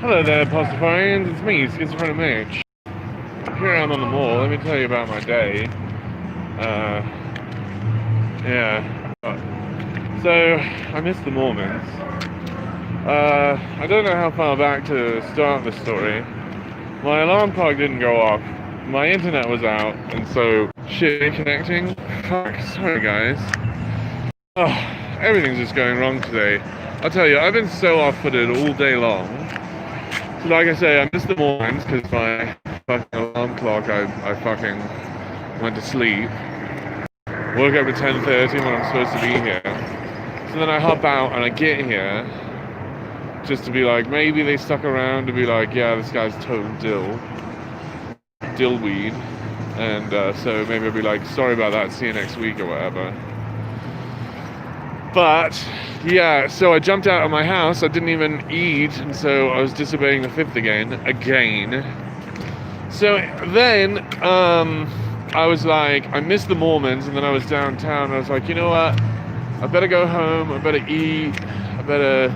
Hello there, Pastafarians. It's me, Schizophrenic Mitch. Here I am on the mall. Let me tell you about my day. Yeah. So, I missed the Mormons. I don't know how far back to start the story. My alarm clock didn't go off. My internet was out, and so shit ain't connecting. Fuck, sorry guys. Oh, everything's just going wrong today. I'll tell you, I've been so off-footed all day long. So like I say, I missed the mornings because my fucking alarm clock, I fucking went to sleep. Woke up at 10:30 when I'm supposed to be here. So then I hop out and I get here just to be like, maybe they stuck around to be like, yeah, this guy's total dillweed. And so maybe I'll be like, sorry about that, see you next week or whatever. But yeah, so I jumped out of my house, I didn't even eat, and so I was disobeying the fifth again. So then I was like, I missed the Mormons, and then I was downtown, and I was like, you know what, I better go home, I better eat, I better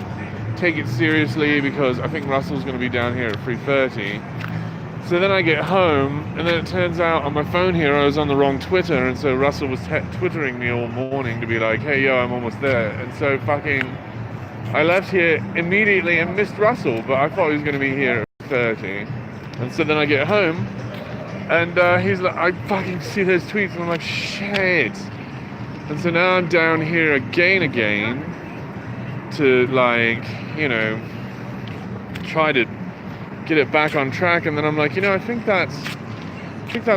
take it seriously, because I think Russell's going to be down here at 3:30. So then I get home, and then it turns out on my phone here I was on the wrong Twitter, and so Russell was twittering me all morning to be like, hey yo, I'm almost there. And so I left here immediately and missed Russell, but I thought he was going to be here at 30. And so then I get home, and he's like, I fucking see those tweets, and I'm like, shit. And so now I'm down here again to, like, you know, try to get it back on track. And then I'm like, you know, I think that's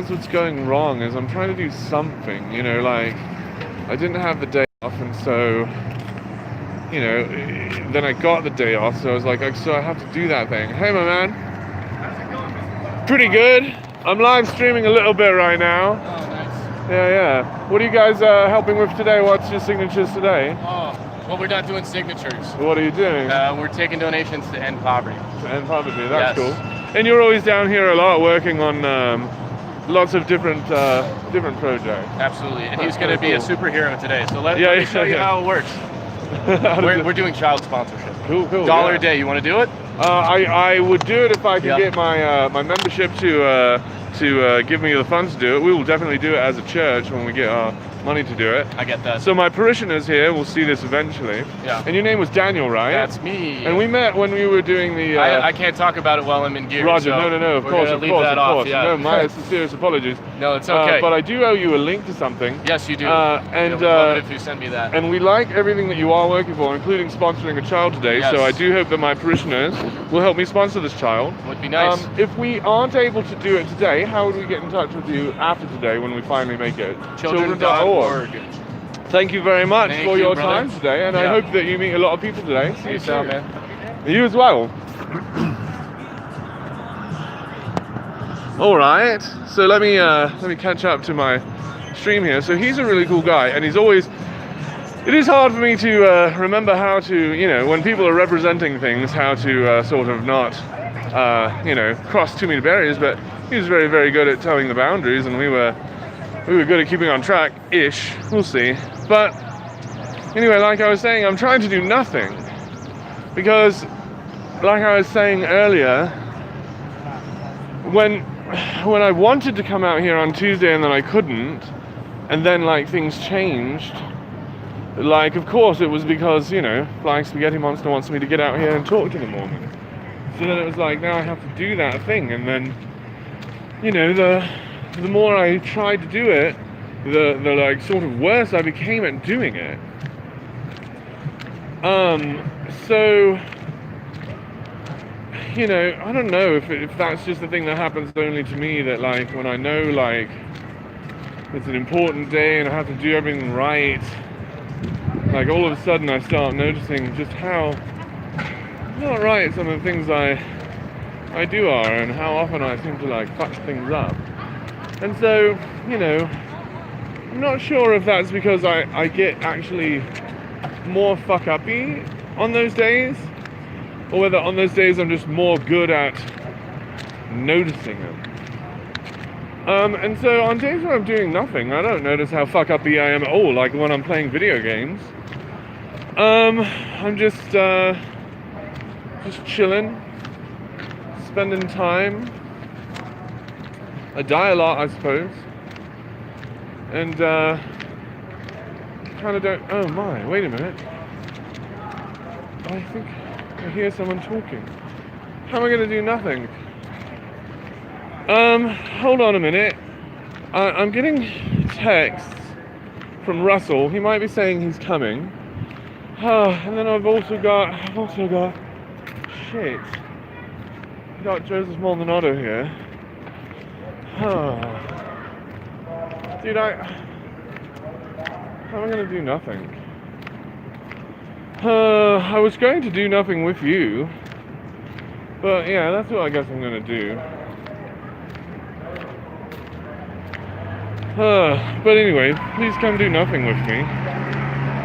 what's going wrong, is I'm trying to do something, you know, like I didn't have the day off, and so, you know, then I got the day off, so I was like, so I have to do that thing. Hey my man. How's it going? Pretty good. I'm live streaming a little bit right now. Oh, nice. Yeah. What are you guys helping with today? What's your signatures today? Oh, well, we're not doing signatures. What are you doing? We're taking donations to end poverty. To end poverty, that's Yes. cool. And you're always down here a lot working on lots of different projects. Absolutely. And That's he's going to be a cool. superhero today. So let me show you how it works. We're doing child sponsorship. Cool. $1 a day. You want to do it? I would do it if I could get my my membership to give me the funds to do it. We will definitely do it as a church when we get our money to do it. I get that. So my parishioners here will see this eventually. Yeah. And your name was Daniel, right? That's me. And we met when we were doing the... I can't talk about it while I'm in gear. Roger, so no, of course. Yeah. No, my sincerest apologies. No, it's okay. But I do owe you a link to something. Yes, you do. And would love it if you send me that. And we like everything that you are working for, including sponsoring a child today. Yes. So I do hope that my parishioners will help me sponsor this child. Would be nice. If we aren't able to do it today, how would we get in touch with you after today when we finally make it? Children.org. Thank you very much for your time today, and I hope that you meet a lot of people today. See you soon, man. You as well. All right. So let me catch up to my stream here. So he's a really cool guy, and he's always. It is hard for me to remember how to, you know, when people are representing things, how to sort of not, you know, cross too many barriers. But he was very, very good at telling the boundaries, and we were good at keeping on track-ish. We'll see. But anyway, like I was saying, I'm trying to do nothing because, like I was saying earlier, when I wanted to come out here on Tuesday and then I couldn't, and then like things changed, like of course it was because, you know, Flying Spaghetti Monster wants me to get out here and talk to the Mormons. So then it was like, now I have to do that thing, and then, you know, the more I tried to do it, the like sort of worse I became at doing it. So, you know, I don't know if that's just the thing that happens only to me, that like when I know like it's an important day and I have to do everything right, like all of a sudden I start noticing just how not right some of the things I do are, and how often I seem to like fuck things up. And so, you know, I'm not sure if that's because I get actually more fuck-uppy on those days, or whether on those days I'm just more good at noticing them. And so on days where I'm doing nothing, I don't notice how fuck-uppy I am at all, like when I'm playing video games. I'm just chilling, spending time. I die a lot, I suppose. And kind of don't. Oh my! Wait a minute. I think I hear someone talking. How am I going to do nothing? Hold on a minute. I'm getting texts from Russell. He might be saying he's coming. And then I've also got shit. I've got Joseph Maldonado here. Dude, how am I gonna do nothing? I was going to do nothing with you, but yeah, that's what I guess I'm gonna do. But anyway, please come do nothing with me.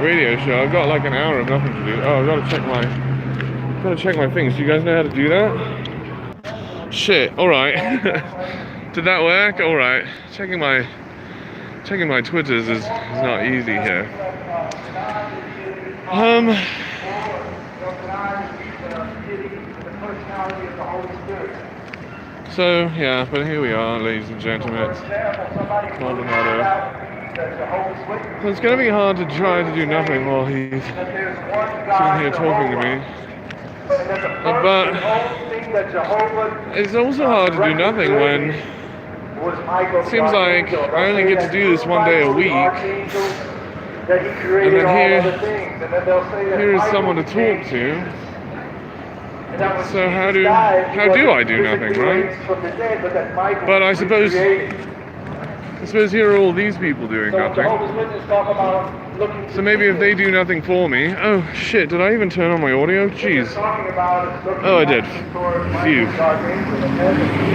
Radio show. I've got like an hour of nothing to do. Oh, I've got to check my things. Do you guys know how to do that? Shit. All right. Did that work? All right. Checking my Twitters is not easy here. So yeah, but here we are, ladies and gentlemen. Maldonado. So it's going to be hard to try to do nothing while he's sitting here talking to me. But it's also hard to do nothing when it seems like I only get to do this one day a week. And then here is someone to talk to. So how do I do nothing, right? But I suppose here are all these people doing nothing. So maybe if they do nothing for me... Oh shit, did I even turn on my audio? Jeez. Oh, I did. Phew. You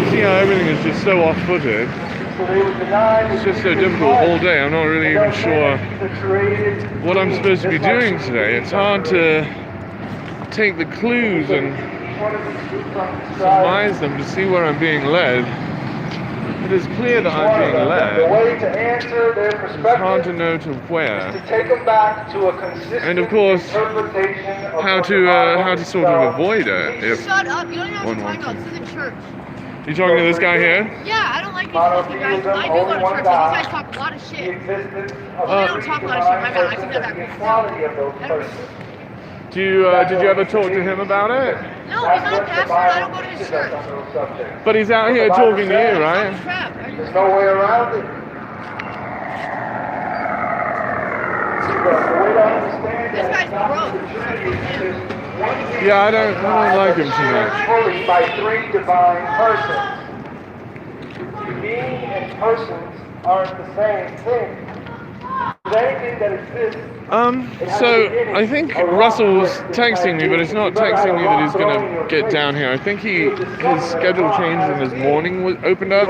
see how everything is just so off-footed? It's just so difficult all day. I'm not really even sure what I'm supposed to be doing today. It's hard to take the clues and surmise them to see where I'm being led. It is clear that I'm being led. It's hard to know to where. And of course, how to sort of avoid it. If shut up! You don't know what you're talking about. This is a church. You talking to this guy here? Yeah, I don't like these fucking guys. I do go to church, and these guys talk a lot of shit. Well, they don't talk a lot of shit. My bad. I think that back. Did you ever talk to him about it? No, he's not a pastor. I don't go to his church. But he's out here talking to you, right? There's no way around it. This guy's broke. Yeah, I don't like him too much. Fully by three divine persons. Being and persons aren't the same thing. Anything that exists. So I think Russell's texting me, but it's not texting me that he's gonna get down here. I think his schedule changed and his morning was opened up,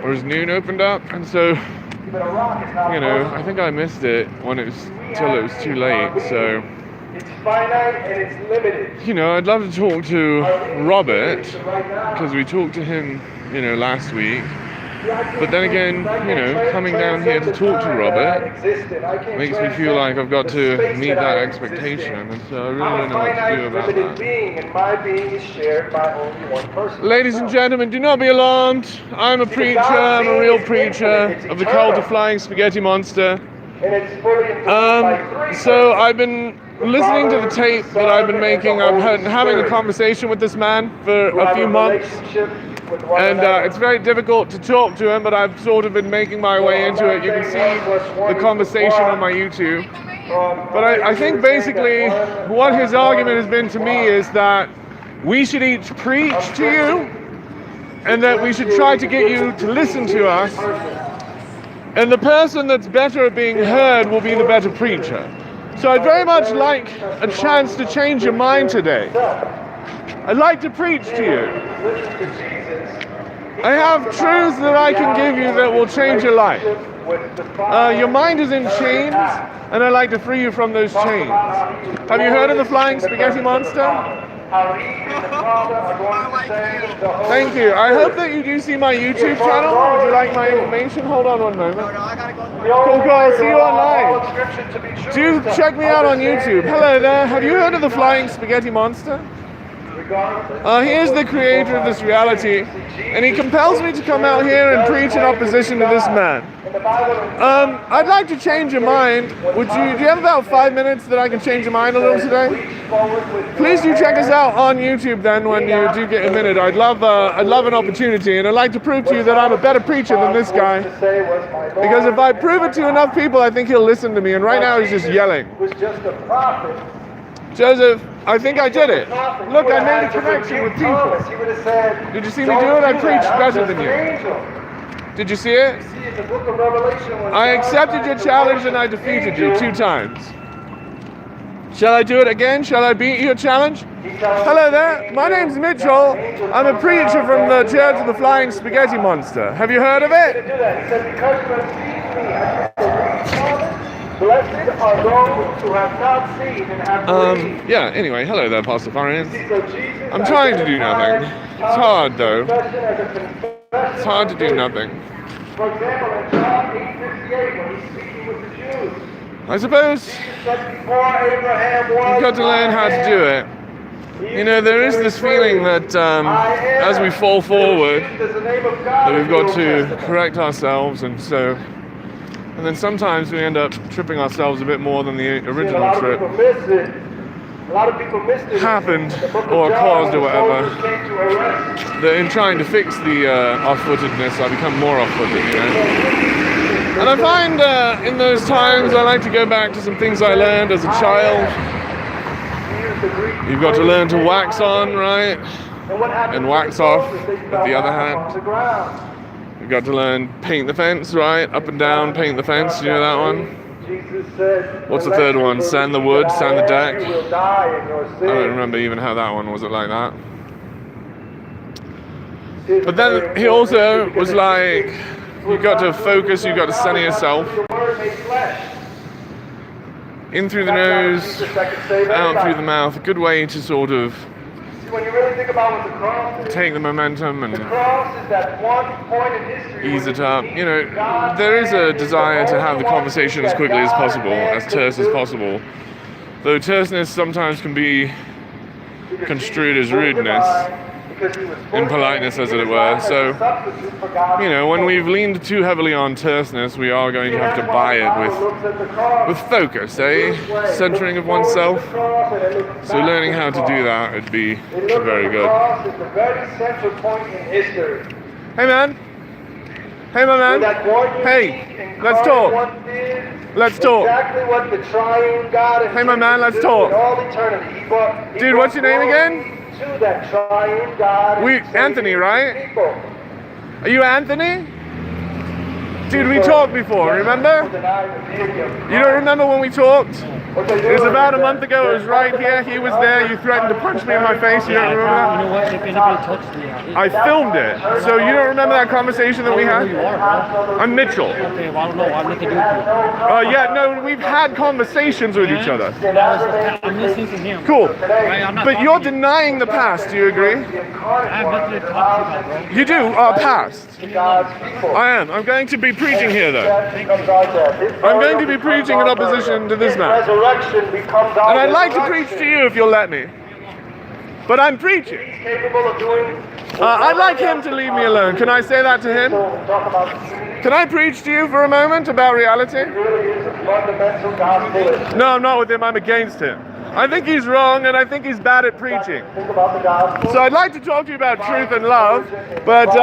or his noon opened up, and so I think I missed it till it was too late. So it's finite and it's limited. I'd love to talk to Robert because we talked to him, last week. But then again, coming down here to talk to Robert makes me feel like I've got to meet that expectation, and so I really don't know what to do about that. Ladies and gentlemen, do not be alarmed. I'm a preacher. I'm a real preacher of the cult of Flying Spaghetti Monster. So I've been listening to the tape that I've been making. I've been having a conversation with this man for a few months. And it's very difficult to talk to him, but I've sort of been making my way into it. You can see the conversation on my YouTube. But I think basically what his argument has been to me is that we should each preach to you, and that we should try to get you to listen to us. And the person that's better at being heard will be the better preacher. So I'd very much like a chance to change your mind today. I'd like to preach to you. I have truths that I can give you that will change your life. Your mind is in chains, and I'd like to free you from those chains. Have you heard of the Flying Spaghetti Monster? Thank you. I hope that you do see my YouTube channel. Would you like my information? Hold on one moment. Cool, I'll see you online. Do check me out on YouTube. Hello there. Have you heard of the Flying Spaghetti Monster? regardless. He is the creator of this reality, and he compels me to come out here and preach in opposition to this man. I'd like to change your mind. Do you have about 5 minutes that I can change your mind a little today? Please do check us out on YouTube then when you do get a minute. I'd love an opportunity, and I'd like to prove to you that I'm a better preacher than this guy. Because if I prove it to enough people, I think he'll listen to me, and right now he's just yelling. Joseph, I think I did it. Look, I made a connection with people. Did you see me do it? I preached better than you. Did you see it? I accepted your challenge and I defeated you 2 times. Shall I do it again? Shall I beat your challenge? Hello there, my name's Mitchell. I'm a preacher from the Church of the Flying Spaghetti Monster. Have you heard of it? Blessed are those who have not seen and have believed. Yeah, anyway, hello there, Pastafarians. I'm trying to do nothing. It's hard, though. It's hard to do nothing. For example, in John 8:58, when he's speaking with the Jews, I suppose you've got to learn how to do it. You know, there is this feeling that as we fall forward, that we've got to correct ourselves, and then sometimes we end up tripping ourselves a bit more than the original trip happened or caused or whatever. That in trying to fix the off-footedness, I become more off-footed, you know. And I find in those times I like to go back to some things I learned as a child. You've got to learn to wax on, right? And wax off with the other hand. You've got to learn paint the fence, right? Up and down, paint the fence. You know that one? What's the third one? Sand the wood, sand the deck. I don't remember even how that one was. It like that? But then he also was like, you've got to focus, you've got to center yourself. In through the nose, out through the mouth. A good way to sort of when you really think about what the cross is, take the momentum and the cross is that one point in history ease it up. You know, there is a desire to have the conversation as quickly as possible, as terse as possible. Though terseness sometimes can be construed as rudeness, impoliteness as it were. So, you know, when we've leaned too heavily on terseness, we are going to have to buy it with focus, centering of oneself. So learning how to do that would be very good. Hey man. Hey my man. Hey, let's talk. Let's talk. Hey my man, let's talk. Dude, what's your name again? Anthony, right? Are you Anthony? Dude, we talked before, remember? You don't remember when we talked? It was about a month ago, it was right here, he was there, you threatened to punch me in my face, you don't remember that? You know what, if anybody touched me, I filmed it, so you don't remember that conversation that we had? you are, bro. I'm Mitchell. Okay, well, I don't know, I'm nothing to do with you. Yeah, no, we've had conversations with each other. I'm listening to him. Cool. Right, I'm not But talking you're to you. denying the past, do you agree? I have nothing to talk to you about, bro. You do, past. I am. I'm going to be preaching here, though. I'm going to be preaching in opposition to this man. And I'd like to preach to you if you'll let me. But I'm preaching. I'd like him to leave me alone. Can I say that to him? Can I preach to you for a moment about reality? No, I'm not with him. I'm against him. I think he's wrong, and I think he's bad at preaching. So I'd like to talk to you about truth and love, but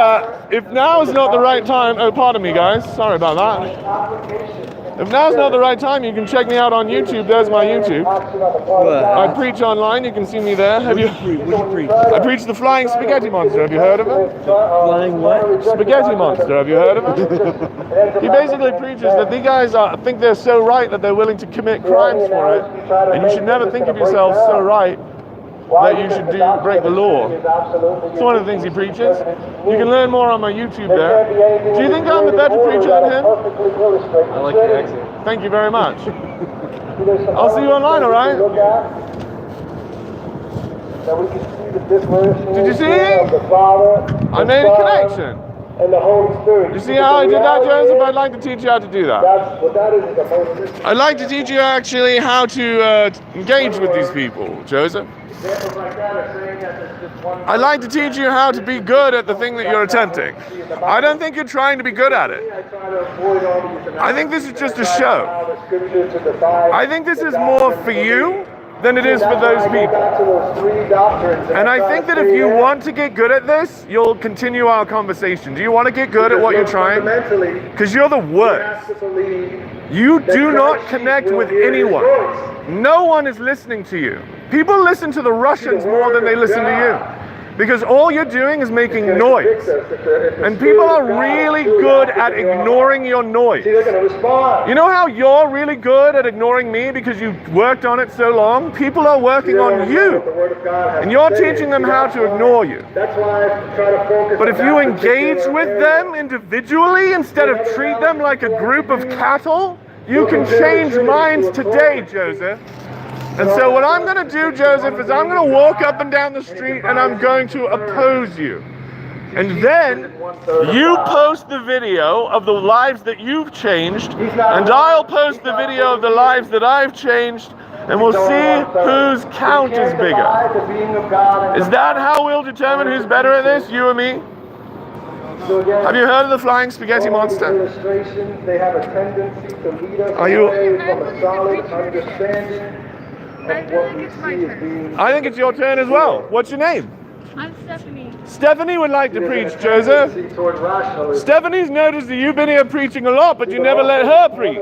if now is not the right time... Oh, pardon me, guys. Sorry about that. If now's not the right time, you can check me out on YouTube. There's my YouTube. I preach online. You can see me there. Have you? What do you preach? I preach the Flying Spaghetti Monster. Have you heard of it? Flying what? Spaghetti Monster. Have you heard of it? He basically preaches that these guys think they're so right that they're willing to commit crimes for it, and you should never think of yourself so right that you should break the law. It's one of the things he preaches. You can learn more on my YouTube there. Do you think I'm a better preacher than him? I like your accent. Thank you very much. I'll see you online, alright? Did you see? I made a connection. and the Holy Spirit. You see how I did that, Joseph? I'd like to teach you how to do that. That's what that is a modalistic. I'd like to teach you actually how to engage with these people, Joseph. Examples like that are saying that there's just one. I'd like to teach you how to be good at the thing that you're attempting. I don't think you're trying to be good at it. I try to avoid all these I think this is just a show. allow the scripture to divide I think this the is more doctrine for from you the- than it is for That's why those I go people. back to those three doctrines, And I try think to that if stay you in. want to get good at this, you'll continue our conversation. Do you want to get good at what you're trying? Fundamentally, Because you're the we worst. have to believe You that do not Christ connect will with hear his anyone. voice. No one is listening to you. People listen to the Russians more than they listen to you. Because all you're doing is making It's gonna noise. convict us if the And Spirit people of are God really truly good acts at in your heart. ignoring your noise. See, they're going to respond. You know how you're really good at ignoring me because you worked on it so long? People are working They don't on know what you. the Word of God has And you're to say. teaching them See, how that's to why- ignore you. That's why I try to focus But on if that you engage particular with area. them individually instead of treat them like a group of cattle, you can change minds today, Joseph. And so what I'm going to do, Joseph, is I'm going to walk up and down the street and I'm going to oppose you. And then you post the video of the lives that you've changed, and I'll post the video of the lives that I've changed, and we'll see whose count is bigger. Is that how we'll determine who's better at this, you or me? Have you heard of the flying spaghetti monster? Illustrations, they have a tendency to lead us Are you- away from a solid understanding I of feel what like we it's my see as turn. being. I think it's your turn as well. What's your name? I'm Stephanie. Stephanie would like to There's preach, a Joseph. tendency toward rationalism. Stephanie's noticed that you've been here preaching a lot, but you never let her preach.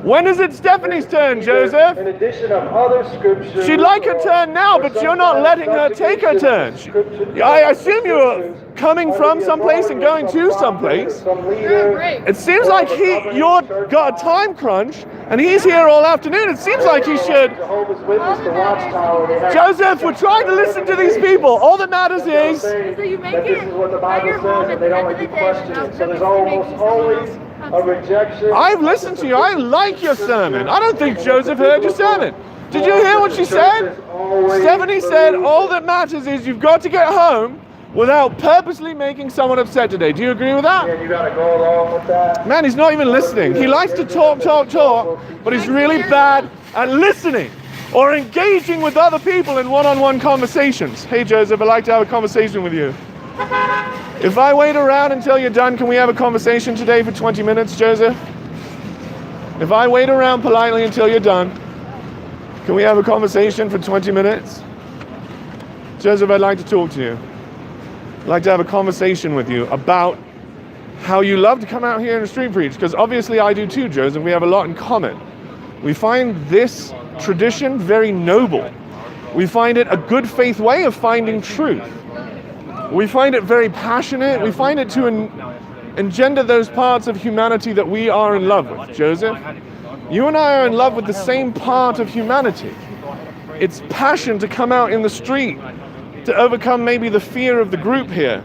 When is it Stephanie's turn, Joseph? In addition of other scriptures. She'd like her turn now, but you're not letting her take her turn. I assume you're coming from someplace and going to someplace. You're great. It seems like you're got a time crunch, and he's here all afternoon. It seems like he should. Jehovah's Witness, the Watchtower, they have- Joseph, we're trying to listen to these people. All that matters is, So you make that this it is what the at Bible your home says, at and they the don't end let of you the day. question without it. So there's somebody making almost someone always else a have rejection. I've listened to you. I like your sermon. I don't think Joseph heard your sermon. Did you hear what she said? Stephanie said, all that matters is you've got to get home without purposely making someone upset today. Do you agree with that? And you got to go along with that. Man, he's not even listening. He likes to talk, but he's really bad at listening or engaging with other people in one-on-one conversations. Hey, Joseph, I'd like to have a conversation with you. If I wait around until you're done, can we have a conversation today for 20 minutes, Joseph? If I wait around politely until you're done, can we have a conversation for 20 minutes? Joseph, I'd like to talk to you. I'd like to have a conversation with you about how you love to come out here and street preach, because obviously I do too, Joseph. We have a lot in common. We find this tradition very noble. We find it a good faith way of finding truth. We find it very passionate. We find it to engender those parts of humanity that we are in love with, Joseph. You and I are in love with the same part of humanity. It's passion to come out in the street, to overcome maybe the fear of the group here,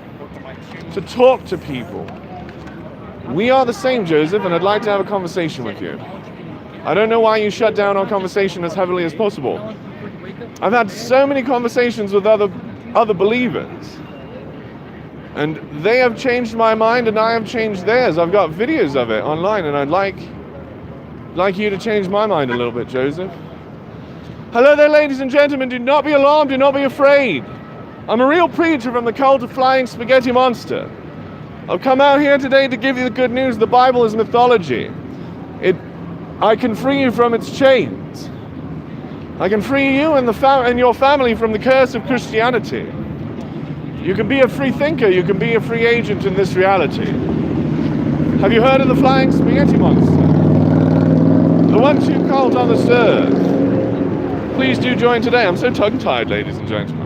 to talk to people. We are the same, Joseph, and I'd like to have a conversation with you. I don't know why you shut down our conversation as heavily as possible. I've had so many conversations with other believers, and they have changed my mind and I have changed theirs. I've got videos of it online, and I'd like you to change my mind a little bit, Joseph. Hello there, ladies and gentlemen. Do not be alarmed. Do not be afraid. I'm a real preacher from the cult of Flying Spaghetti Monster. I've come out here today to give you the good news. The Bible is mythology. I can free you from its chains. I can free you and your family from the curse of Christianity. You can be a free thinker. You can be a free agent in this reality. Have you heard of the Flying Spaghetti Monster? The one-two cult on this earth. Please do join today. I'm so tongue-tied, ladies and gentlemen.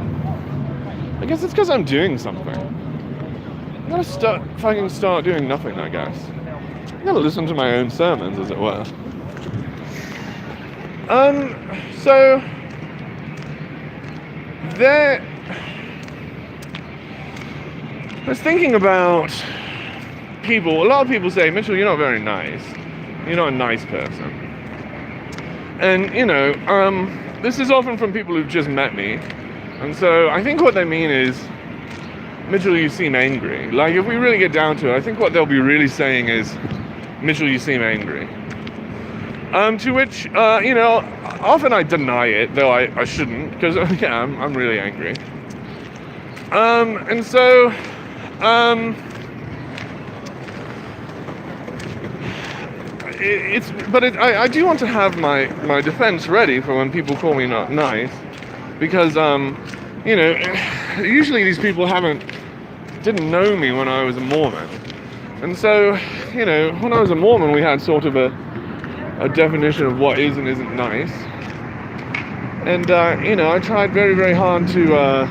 I guess it's because I'm doing something. I'm gonna start doing nothing, I guess. I'm gonna listen to my own sermons, as it were. So there, I was thinking about people. A lot of people say, Mitchell, you're not very nice. You're not a nice person. And, this is often from people who've just met me. And so I think what they mean is, Mitchell, you seem angry. Like, if we really get down to it, I think what they'll be really saying is, Mitchell, you seem angry. To which, you know, often I deny it, though I shouldn't, because, yeah, I'm really angry. And so, I do want to have my defense ready for when people call me not nice, because, you know, usually these people didn't know me when I was a Mormon. And so, you know, when I was a Mormon, we had sort of a definition of what is and isn't nice. And, you know, I tried very, very hard to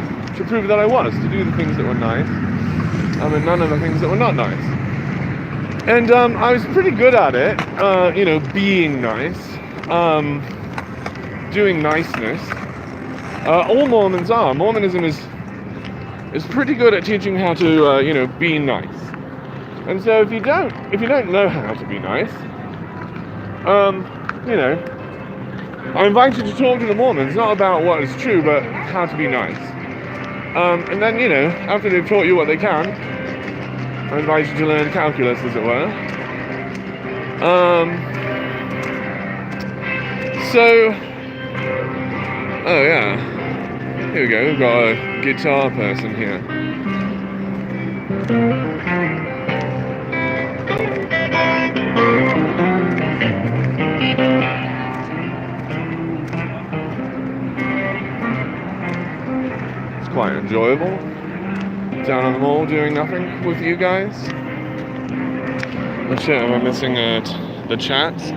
prove that I was, to do the things that were nice, and none of the things that were not nice. And I was pretty good at it, you know, being nice, doing niceness. All Mormons are. Mormonism is pretty good at teaching how to, you know, be nice. And so if you don't know how to be nice, you know, I invite you to talk to the Mormons, not about what is true, but how to be nice. And then, you know, after they've taught you what they can, I invite you to learn calculus, as it were. So, oh yeah, here we go, we've got a guitar person here. It's quite enjoyable. Down on the mall doing nothing with you guys. Oh shit, am I missing the chats?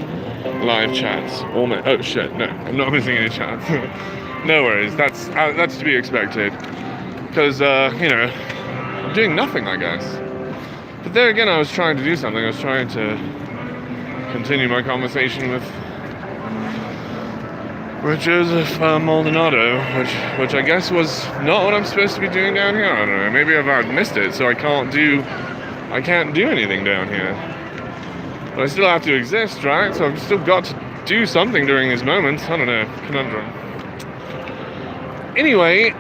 Live chats. Oh shit, no, I'm not missing any chats. No worries, that's to be expected. Because, you know, I'm doing nothing, I guess. But there again, I was trying to do something. I was trying to continue my conversation with Joseph Maldonado, which I guess was not what I'm supposed to be doing down here. I don't know. Maybe I've missed it, so I can't do anything down here. But I still have to exist, right? So I've still got to do something during these moments. I don't know. Conundrum. Anyway,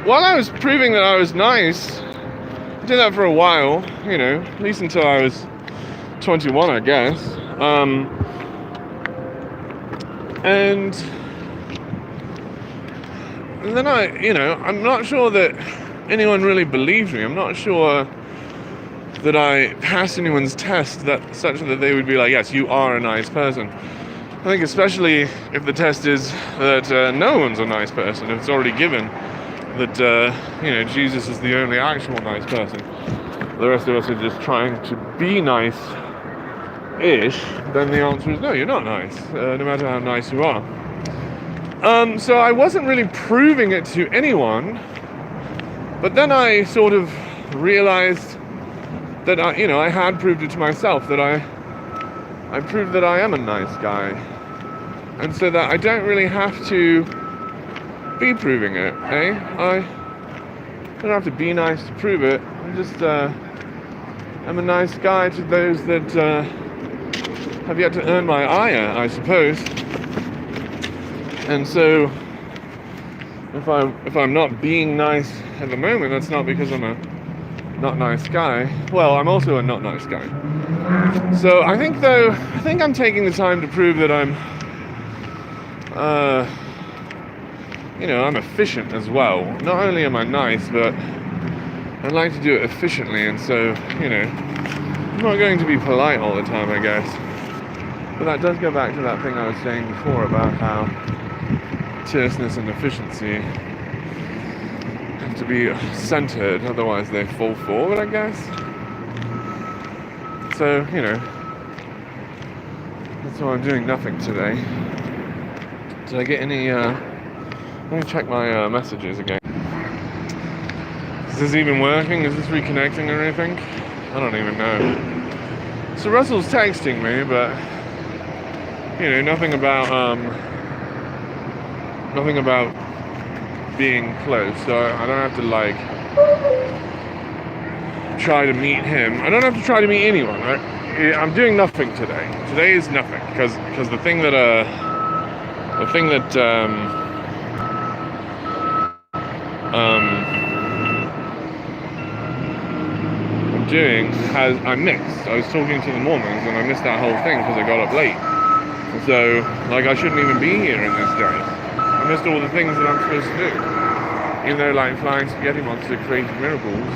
while I was proving that I was nice, I did that for a while. You know, at least until I was 21, I guess. And then I'm not sure that anyone really believed me. I'm not sure that I passed anyone's test such that they would be like, yes, you are a nice person. I think especially if the test is that no one's a nice person, if it's already given that, you know, Jesus is the only actual nice person. The rest of us are just trying to be nice-ish, then the answer is no, you're not nice, no matter how nice you are. So I wasn't really proving it to anyone, but then I sort of realized that I had proved it to myself, that I proved that I am a nice guy, and so that I don't really have to be proving it, eh? I don't have to be nice to prove it. I'm a nice guy to those that have yet to earn my ire, I suppose. And so, if I'm not being nice at the moment, that's not because I'm a not nice guy. Well, I'm also a not nice guy. So I think I'm taking the time to prove that I'm I'm efficient as well. Not only am I nice, but I like to do it efficiently, and so, you know, I'm not going to be polite all the time, I guess. But that does go back to that thing I was saying before about how terseness and efficiency have to be centered, otherwise they fall forward, I guess. So, you know, that's why I'm doing nothing today. Did I get any, let me check my messages again. Is this even working? Is this reconnecting or anything? I don't even know. So Russell's texting me, but, you know, nothing about being close, so I don't have to, like, try to meet him. I don't have to try to meet anyone, right? I'm doing nothing today. Today is nothing, because the thing that doing I missed. I was talking to the Mormons and I missed that whole thing because I got up late. So, like, I shouldn't even be here in this day. I missed all the things that I'm supposed to do. Even though, like, flying spaghetti monster created miracles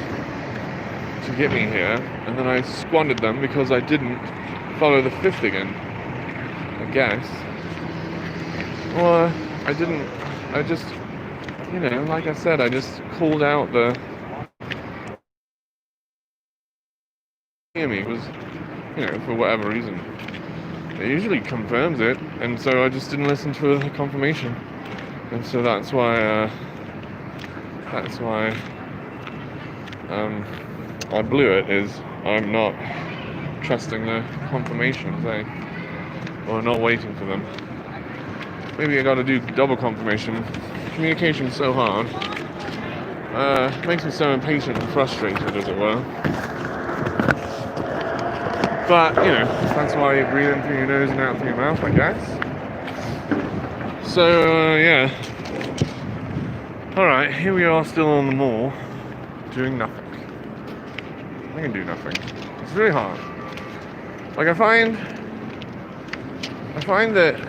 to get me here, and then I squandered them because I didn't follow the fifth again, I guess. Or I didn't, I just, you know, like I said, I just called out the hear me was, you know, for whatever reason. It usually confirms it, and so I just didn't listen to the confirmation, and so that's why I blew it. Is I'm not trusting the confirmations, or not waiting for them. Maybe I got to do double confirmation. Communication's so hard. Makes me so impatient and frustrated, as it were. But, you know, that's why you breathe in through your nose and out through your mouth, I guess. So, yeah. Alright, here we are still on the mall, doing nothing. I can do nothing. It's really hard. Like, I find that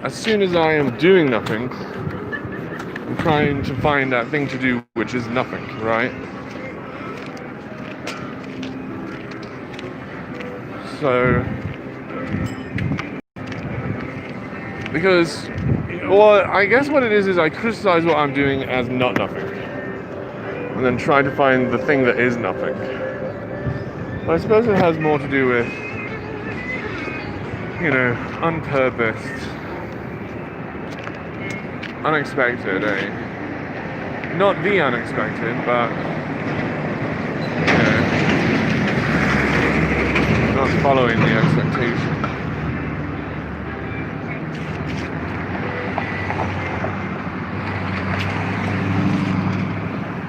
as soon as I am doing nothing, I'm trying to find that thing to do which is nothing, right? So, because, well, I guess what it is I criticize what I'm doing as not nothing, and then try to find the thing that is nothing. But I suppose it has more to do with, you know, unpurposed, unexpected, not the unexpected, but, you know, not following the expectation.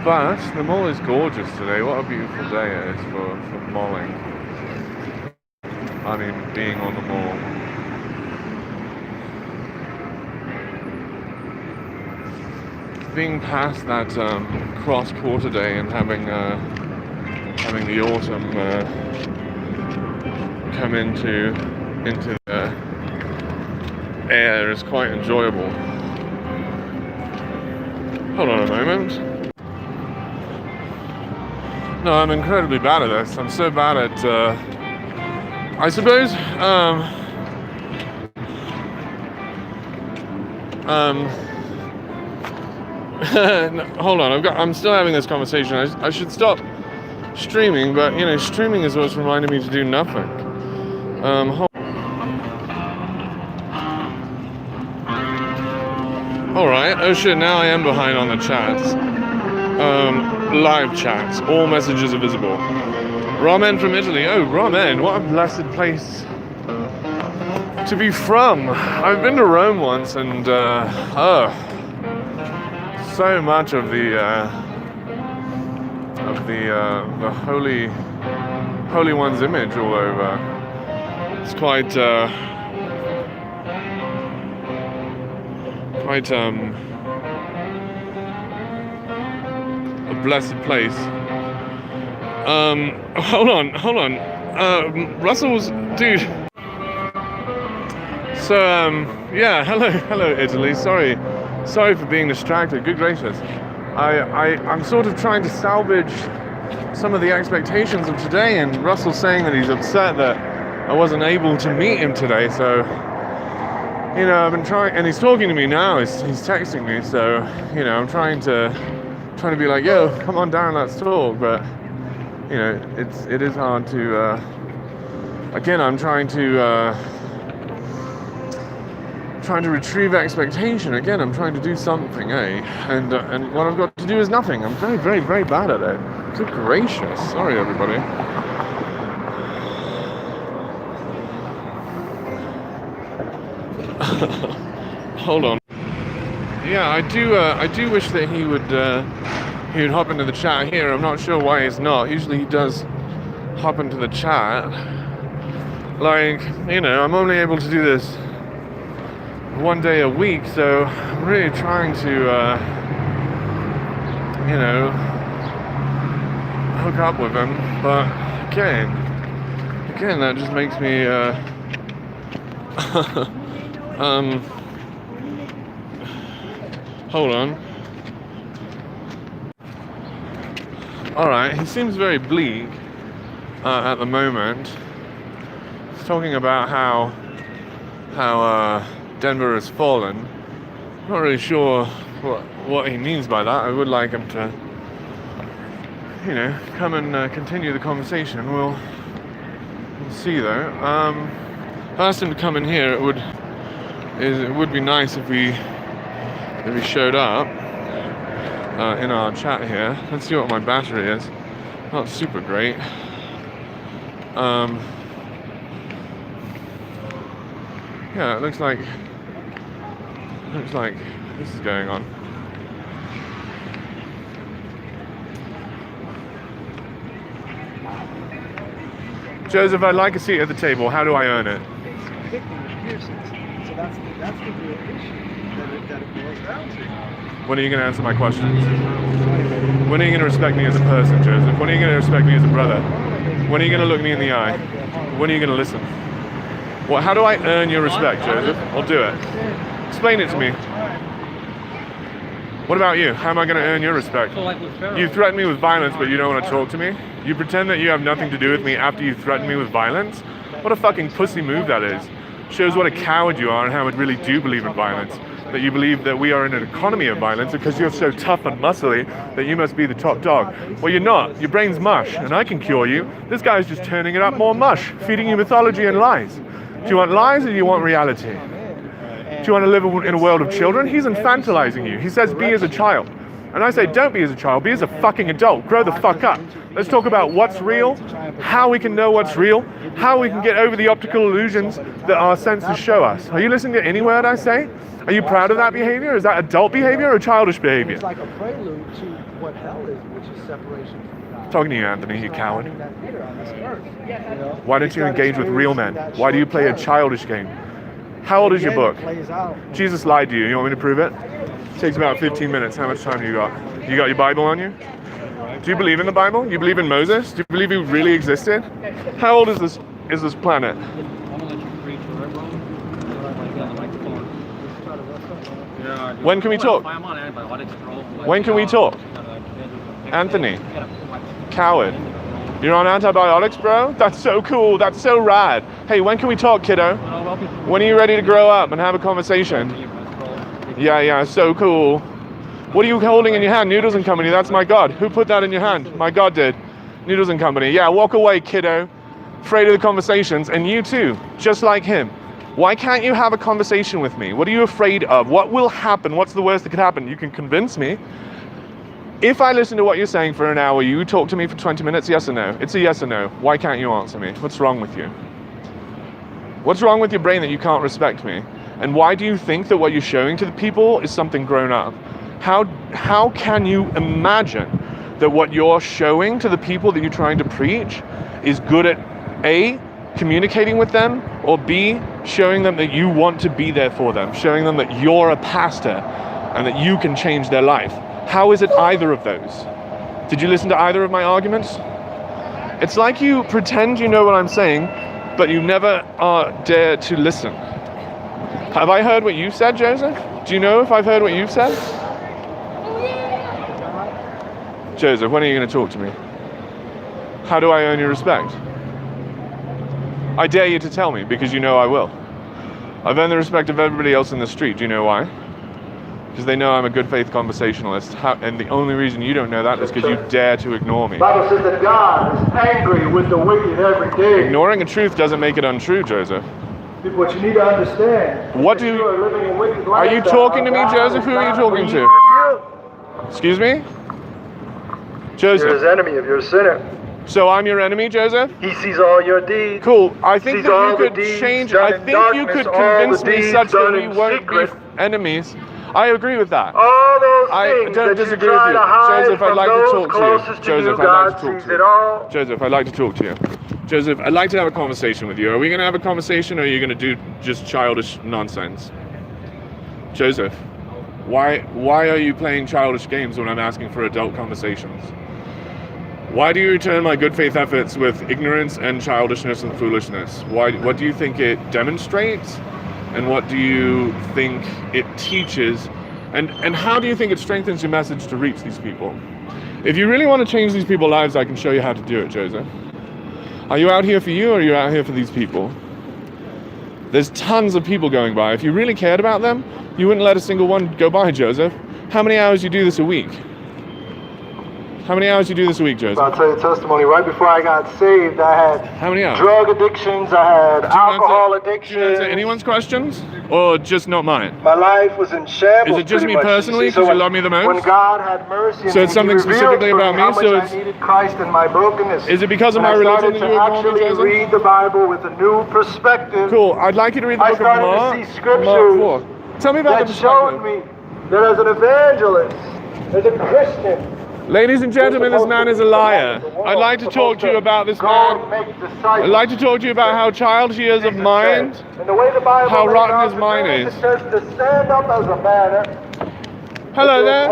But the mall is gorgeous today. What a beautiful day it is for malling. I mean, being on the mall. Being past that cross quarter day and having the autumn come into the air is quite enjoyable. Hold on a moment. No, I'm incredibly bad at this. I'm so bad at, I suppose, no, hold on, I'm still having this conversation. I should stop streaming, but, you know, streaming is what's reminding me to do nothing. Alright, oh shit, now I am behind on the chats. Live chats, all messages are visible. Ramen from Italy. Oh, ramen, what a blessed place to be from. I've been to Rome once, and so much of the holy one's image all over. It's quite a blessed place. Hold on. Russell's dude. So yeah, hello Italy. Sorry for being distracted. Good gracious. I'm sort of trying to salvage some of the expectations of today, and Russell's saying that he's upset that I wasn't able to meet him today. So, you know, I've been trying, and he's talking to me now. He's texting me. So, you know, I'm trying to be like, yo, come on down, let's talk. But, you know, it is hard to. Again, I'm trying to retrieve expectation. Again, I'm trying to do something, and what I've got to do is nothing. I'm very, very, very bad at it. Good gracious. Sorry, everybody. Hold on. Yeah, I do wish that he would hop into the chat here. I'm not sure why he's not. Usually he does hop into the chat. Like, you know, I'm only able to do this one day a week, so I'm really trying to, you know, hook up with him, but again, that just makes me, hold on. Alright, he seems very bleak at the moment. He's talking about how Denver has fallen. I'm not really sure what he means by that. I would like him to, you know, come and continue the conversation. We'll see though. If I asked him to come in here, it would be nice if he showed up in our chat here. Let's see what my battery is. Not super great. Yeah, it looks like this is going on. Joseph, I'd like a seat at the table. How do I earn it? So that's the real issue that it boils down to. When are you going to answer my questions? When are you going to respect me as a person, Joseph? When are you going to respect me as a brother? When are you going to look me in the eye? When are you going to listen? Well, how do I earn your respect, Joseph? I'll do it. Explain it to me. What about you? How am I going to earn your respect? You threaten me with violence, but you don't want to talk to me? You pretend that you have nothing to do with me after you threaten me with violence? What a fucking pussy move that is. Shows what a coward you are and how I really do believe in violence. That you believe that we are in an economy of violence because you're so tough and muscly that you must be the top dog. Well, you're not. Your brain's mush, and I can cure you. This guy's just turning it up more mush, feeding you mythology and lies. Do you want lies or do you want reality? Do you want to live in a world of children? He's infantilizing you. He says be as a child. And I say don't be as a child, be as a fucking adult. Grow the fuck up. Let's talk about what's real, how we can know what's real, how we can get over the optical illusions that our senses show us. Are you listening to any word I say? Are you proud of that behavior? Is that adult behavior or childish behavior? It's like a prelude to what hell is, which is separation from God. Talking to you, Anthony, you coward. Why don't you engage with real men? Why do you play a childish game? How old is your book? Jesus lied to you. You want me to prove it? It takes about 15 minutes. How much time do you got? You got your Bible on you? Do you believe in the Bible? You believe in Moses? Do you believe he really existed? How old is this planet? When can we talk? When can we talk? Anthony, coward. You're on antibiotics, bro? That's so cool. That's so rad. Hey, when can we talk, kiddo? When are you ready to grow up and have a conversation? Yeah, so cool. What are you holding in your hand? Noodles and Company. That's my God. Who put that in your hand? My God did. Noodles and Company. Yeah, walk away, kiddo. Afraid of the conversations. And you too, just like him. Why can't you have a conversation with me? What are you afraid of? What will happen? What's the worst that could happen? You can convince me. If I listen to what you're saying for an hour, you talk to me for 20 minutes, yes or no? It's a yes or no. Why can't you answer me? What's wrong with you? What's wrong with your brain that you can't respect me? And why do you think that what you're showing to the people is something grown up? How can you imagine that what you're showing to the people that you're trying to preach is good at A, communicating with them, or B, showing them that you want to be there for them, showing them that you're a pastor and that you can change their life? How is it either of those? Did you listen to either of my arguments? It's like you pretend you know what I'm saying, but you never dare to listen. Have I heard what you've said, Joseph? Do you know if I've heard what you've said? Joseph, when are you going to talk to me? How do I earn your respect? I dare you to tell me, because you know I will. I've earned the respect of everybody else in the street. Do you know why? Because they know I'm a good faith conversationalist. And the only reason you don't know that is because you dare to ignore me. The Bible says that God is angry with the wicked every day. Ignoring a truth doesn't make it untrue, Joseph. What you need to understand. What do you... are living a wicked Are you lifestyle. talking to me, God Joseph? is Who are you not talking pleased to? with you. Excuse me? You're his Joseph. enemy if you're a sinner. So I'm your enemy, Joseph? He sees all your deeds. Cool. I think Sees that all you the could deeds change... done I in think you darkness, could all convince the me deeds such that done we in won't be secret. enemies. I agree with that. All those I things don't that disagree you with try you. to hide Joseph, I'd from like to those talk to you. closest to Joseph, you, I'd like God to talk sees to it you. all. Joseph, I'd like to talk to you. Joseph, I'd like to have a conversation with you. Are we going to have a conversation, or are you going to do just childish nonsense? Joseph, why are you playing childish games when I'm asking for adult conversations? Why do you return my good faith efforts with ignorance and childishness and foolishness? What do you think it demonstrates? And what do you think it teaches? And how do you think it strengthens your message to reach these people? If you really want to change these people's lives, I can show you how to do it, Joseph. Are you out here for you, or are you out here for these people? There's tons of people going by. If you really cared about them, you wouldn't let a single one go by, Joseph. How many hours do you do this a week? How many hours do you do this a week, Joseph? I'll tell you a testimony. Right before I got saved, I had How many hours? drug addictions, I had alcohol Do you addictions. answer anyone's questions, or just not mine? My life was in shambles. Is it just pretty me much. personally, See, so 'cause you when- love me the most? When God had mercy, So it's something He revealed specifically for about me, how much so I it's- needed Christ in my brokenness. Is it because of And my I religion started that to you ignore me, actually Joseph? read the Bible with a new perspective. Cool. I'd like you to read the I book of started to Mark. see scriptures Mark 4. Tell me about that the showed perspective. me that as an evangelist, as a Christian, Ladies and gentlemen, this man is a liar. I'd like to talk to you about this man. I'd like to talk to you about how childish he is of mind. And the way the Bible how lays rotten out his the mind things, is. It says to stand up as a banner. Hello there.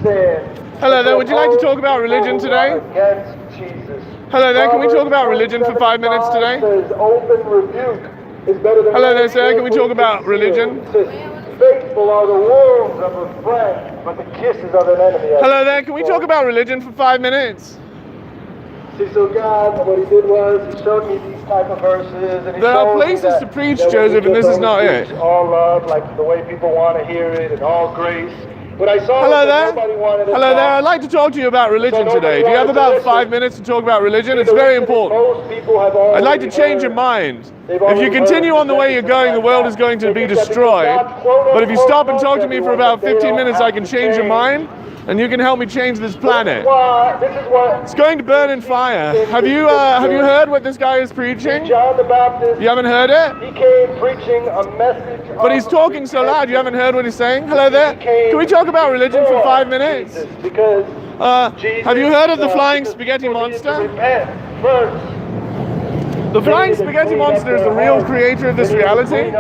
Sin. Hello there. Would you like to talk about religion today? Against Jesus. Hello there. Can we talk about religion for 5 minutes today? Says open rebuke is better than Hello there, sir. Can we talk about religion? It says, faithful are the wounds of a friend, but the kisses of an enemy. Hello there. Can we talk about religion for 5 minutes? See, so God, what He did was He showed me these type of verses, and He There are showed me places that- to preach, that we Joseph, and just this is don't not preach it. All love, like the way people want to hear it, and all grace. But I saw Hello that there. nobody wanted to Hello talk. there. I'd like to talk to you about religion nobody today. Do you have wanted to about listen. 5 minutes to talk about religion? It's The very reason is important. most people have already I'd like to change your heard. mind. They've If you already continue heard on the way you're going, the world is going to be They think that destroyed. because God, quote, But if you unquote, stop and talk to loves me for everyone, about that they 15 don't minutes, have I can to change your change. mind, and you can help me change this planet. This is what It's going to burn in fire. Have you heard what this guy is preaching? John the Baptist, You haven't heard it? he came preaching a message. But he's talking so loud, you haven't heard what he's saying? Hello there? Can we talk about religion for 5 minutes? Jesus, because Jesus, Have you heard of the flying because spaghetti people needed to monster? repent first. The flying spaghetti monster is the real creator of this reality.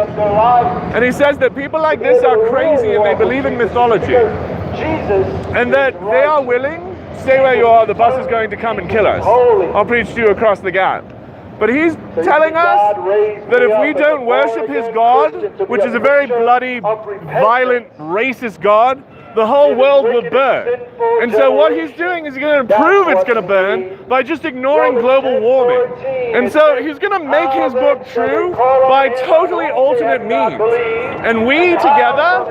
And he says that people like this are crazy and they believe in mythology. And that they are willing, stay where you are, the bus is going to come and kill us. I'll preach to you across the gap. But he's telling us that if we don't worship his God, which is a very bloody, violent, racist God, the whole world will burn. And so what he's doing is he's going to prove it's going to burn by just ignoring global warming. And so he's going to make his book true by totally alternate means. And we together,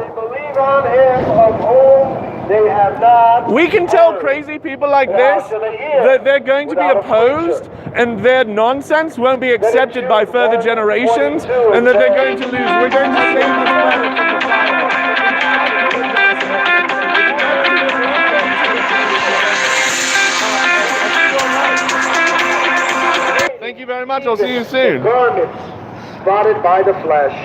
we can tell crazy people like this that they're going to be opposed and their nonsense won't be accepted by further generations and that they're going to lose. We're going to save this planet from the fire. Thank you very much. I'll see you soon. Garments spotted by the flesh.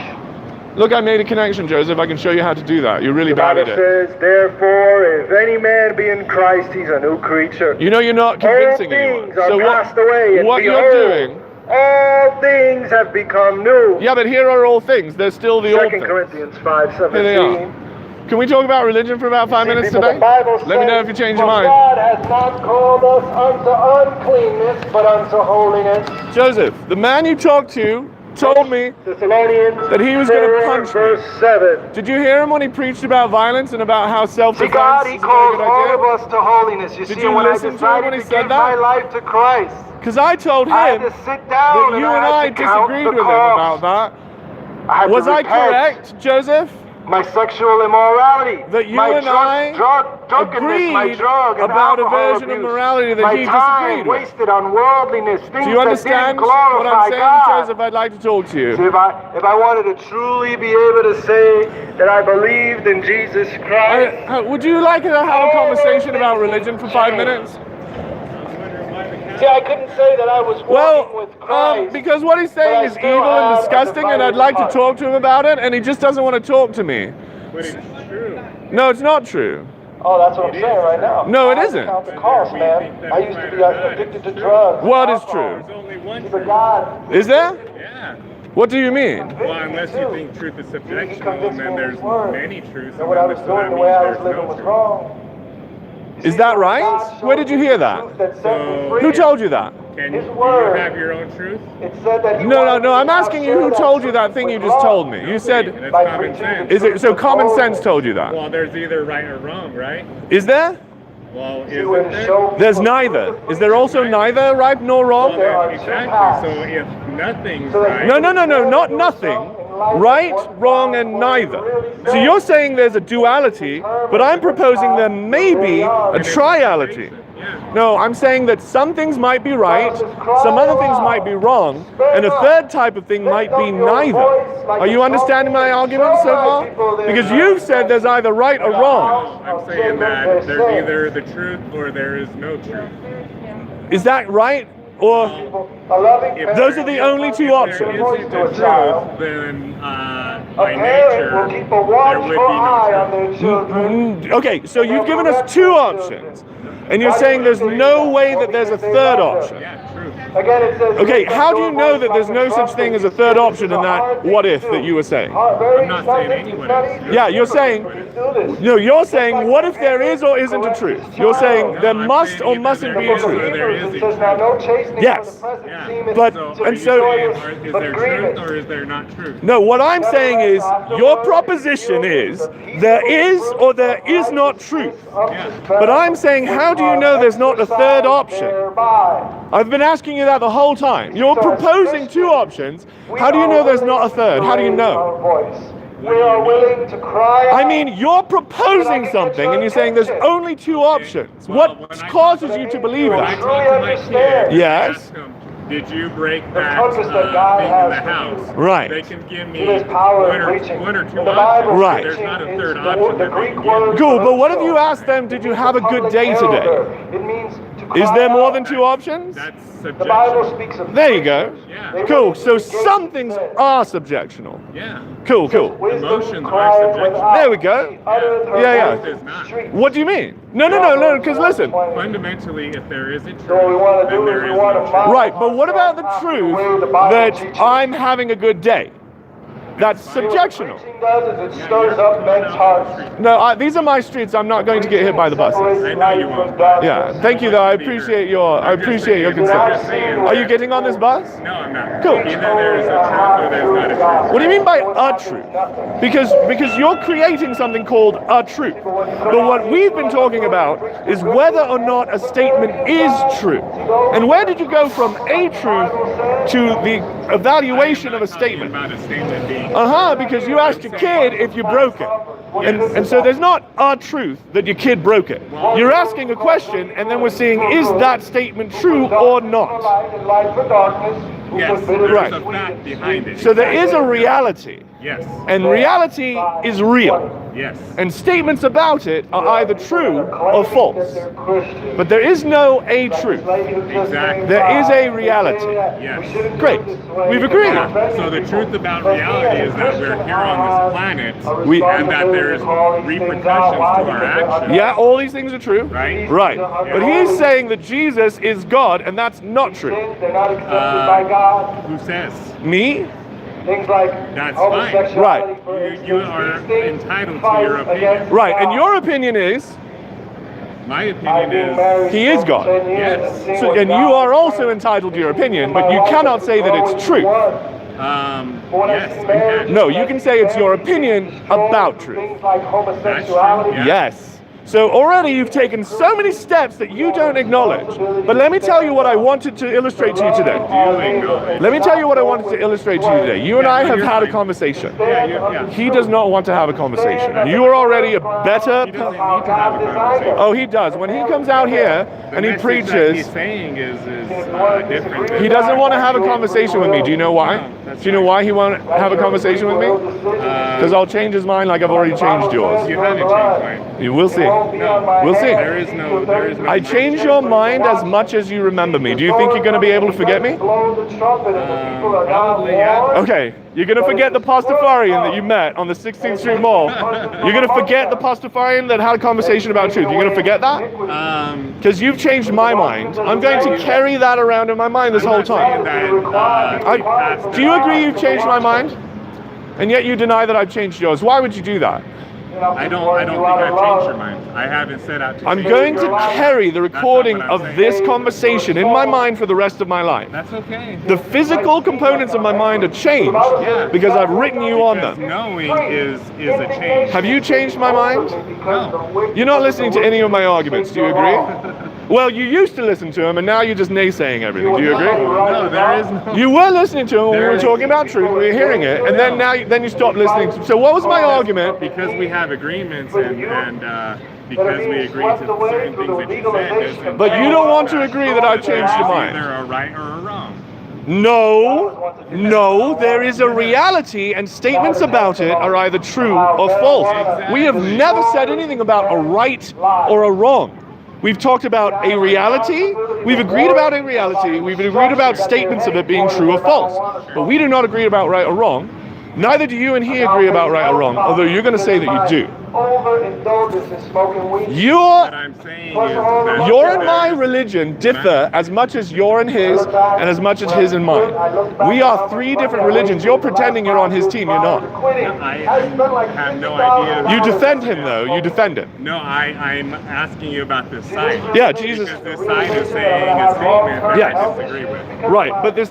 Look, I made a connection, Joseph. I can show you how to do that. You're really The bad Bible at it. says, therefore, if any man be in Christ, he's a new creature. You know you're not convincing All anyone. things are So passed away, and what you're behold, doing... all things have become new. Yeah, but here are all things. They're still the old 2 things. Corinthians Here they 5:17. are. Can we talk about religion for about 5 minutes today? Let me know if you change your mind. God has not called us unto uncleanness, but unto holiness. Joseph, the man you talked to told me Thessalonians that he was going to 4, punch me. verse 7. Did you hear him when he preached about violence and about how See, self-defense God, He is a very calls good all of idea? us to holiness. You Did see, you when I listen to him decided when he to said give that? my life to Christ, Because I told I had him to sit down that you and and I I had to count disagreed the with him cost. about that. I had Was to I repent. correct, Joseph? My sexual immorality, That you my and I drunkenness, my agreed drug and about a alcohol version of abuse, morality that my he time disagreed with. wasted on worldliness, things Do you understand that didn't what glorify I'm saying, God. Joseph? I'd like to talk to See, you. if I wanted to truly be able to say that I believed in Jesus Christ, Would you like to have a conversation about religion for 5 minutes? see, I couldn't say that I was walking with Christ. Because what he's saying is evil and disgusting, and I'd like to talk to him about it, and he just doesn't want to talk to me. But it's true. No, it's not true. Oh, that's what I'm saying right now. No, it I isn't. count the cost, man. I used to be addicted to drugs. What is alcohol. true? There's only one But truth. God, Is there? Yeah. What do you mean? Well, unless you think truth is subjectional, and then there's many truths. And what I was doing, the way I was living was wrong. You Is that right? Where did you hear that? Who told you that? Can you have your own truth? It said that No, I'm asking you who told you that thing you just told me. You said, That's common sense. is it, so common sense told you that? Well, there's either right or wrong, right? Is there? Well, isn't there? There's neither. Is there also neither right nor wrong? Well, exactly. So if nothing's right, No, not nothing. Right, wrong, and neither. So you're saying there's a duality, but I'm proposing there may be a triality. No, I'm saying that some things might be right, some other things might be wrong, and a third type of thing might be neither. Are you understanding my argument so far? Because you've said there's either right or wrong. I'm saying that there's either the truth or there is no truth. Is that right? Or those are the only two options? If there isn't the truth, then by nature, there would be no truth. Okay, so you've given us two options, and you're saying there's no way that there's a third option. Yeah, truth. Okay, how do you know that there's no such thing as a third option in that what if that you were saying? I'm not saying anyone is. Yeah, you're saying, no, you're saying what if there is or isn't a truth? You're saying there must or mustn't be a truth. There is a truth. Yes. Yeah. But, So, and is so, there truth or is there not truth? no, what I'm saying is, your proposition is, there is or there is not truth. But I'm saying, how do you know there's not a third option? I've been asking you that the whole time. You're proposing two options. How do you know there's not a third? How do you know? We are willing to cry out. I mean, you're proposing something and you're saying there's only two options. What causes you to believe When I that? talk to my kids, Yes. ask them, did you break that purpose thing that God in has the for you. house? Right. They can give me There's power in preaching. one or two In the Bible, options. Right. There's not a third the option. that they Greek can word give. Cool, but what if you asked them, did you have a good day today? It means to Is cry there more out. than two options? That's The Bible subjective. speaks of There you go. Yeah. Cool, so some things are subjectional. Yeah. Cool. Emotions are subjective. There we go. Yeah. Truth is not. What do you mean? No, because listen. Fundamentally, if there is a truth, So what we want to then do is there we is want no to truth. Right, but what about the truth that I'm having a good day? That's subjectional. Preaching does is it stirs up men's hearts. No, these are my streets. I'm not going to get hit by the buses. I know you won't. Yeah, thank you though. I appreciate your concern. Are you getting on this bus? No, I'm not. Cool. Either there is a truth or there's not a truth. What do you mean by a truth? Because you're creating something called a truth. But what we've been talking about is whether or not a statement is true. And where did you go from a truth to the evaluation of a statement? About a statement being Because you asked your kid if you broke it. And so there's not a truth that your kid broke it. You're asking a question, and then we're seeing, is that statement true or not? yes, Right. there's a fact behind it. So there is a reality, Yes. and reality is real. Yes. And statements about it are either true or false. But there is no a truth. Exactly. There is a reality. Yes. Great. We've agreed. So the truth about reality is that we're here on this planet We- and that there's repercussions to our actions. Yeah, all these things are true. Right? Right. But he's saying that Jesus is God, and that's not true. They're not accepted by God. Who says? Me? Things like That's fine. homosexuality, Right. for instance. You are These things entitled to fight your opinion. against Right. And God. your opinion is, My I've opinion been is married He is for God. 10 years Yes. and seen so, what and you God are has also done. entitled to your opinion, My but you wife cannot has say that always it's truth. won. yes, you can. No, you can say it's your opinion about truth. Things like homosexuality. Yeah. Yes. So already you've taken so many steps that you don't acknowledge. But let me tell you what I wanted to illustrate to you today. Let me tell you what I wanted to illustrate to you today. You and I have had a conversation. Yeah. He does not want to have a conversation. You are already a better. He doesn't need to have a conversation. Oh, he does. When he comes out here and he The message that he's preaches, saying is different. he doesn't want to have a conversation with me. Do you know why? Do you know why he won't have a conversation with me? Because I'll change his mind like I've already changed yours. You haven't changed mine. You will see. We'll see. There is no. I change your mind as much as you remember me. Do you think you're going to be able to forget me? Probably, yeah. Okay, you're going to forget the Pastafarian that you met on the 16th Street Mall. You're going to forget the Pastafarian that had a conversation about truth. You're going to forget that? Because you've changed my mind. I'm going to carry that around in my mind this whole time. Do you agree you've changed my mind? And yet you deny that I've changed yours. Why would you do that? I don't think I've changed your mind. I haven't set out to I'm change going your to mind. carry the recording what I'm of saying. this conversation in my mind for the rest of my life. That's okay. The physical components of my mind are changed Yeah. because I've written you on Because them. knowing is a change. Have you changed my mind? No. You're not listening to any of my arguments, do you agree? Well, you used to listen to them, and now you're just naysaying everything. Do you agree? No, there is no. You were listening to them when we were talking about truth, we were hearing it, and then you stopped listening. So what was my argument? Because we have agreements and because we agree to certain things that you said. doesn't But you don't want to agree that I've mean changed your there's mind. either a right or a wrong. No, there is a reality, and statements about it are either true or false. We have never said anything about a right or a wrong. We've talked about a reality, we've agreed about a reality, we've agreed about statements of it being true or false. But we do not agree about right or wrong. Neither do you and he agree about right or wrong, although you're going to say that you do. Overindulgence in smoking weed. What I'm saying is that Your and my religion differ as much as your and his, and as much as his and mine. We are three different religions. You're pretending you're on his team, you're not. I have no idea. You defend him, though. You defend him. No, I'm asking you about this side. Yeah, Jesus. Because this side is saying a statement that Yes. I disagree with. Right, but this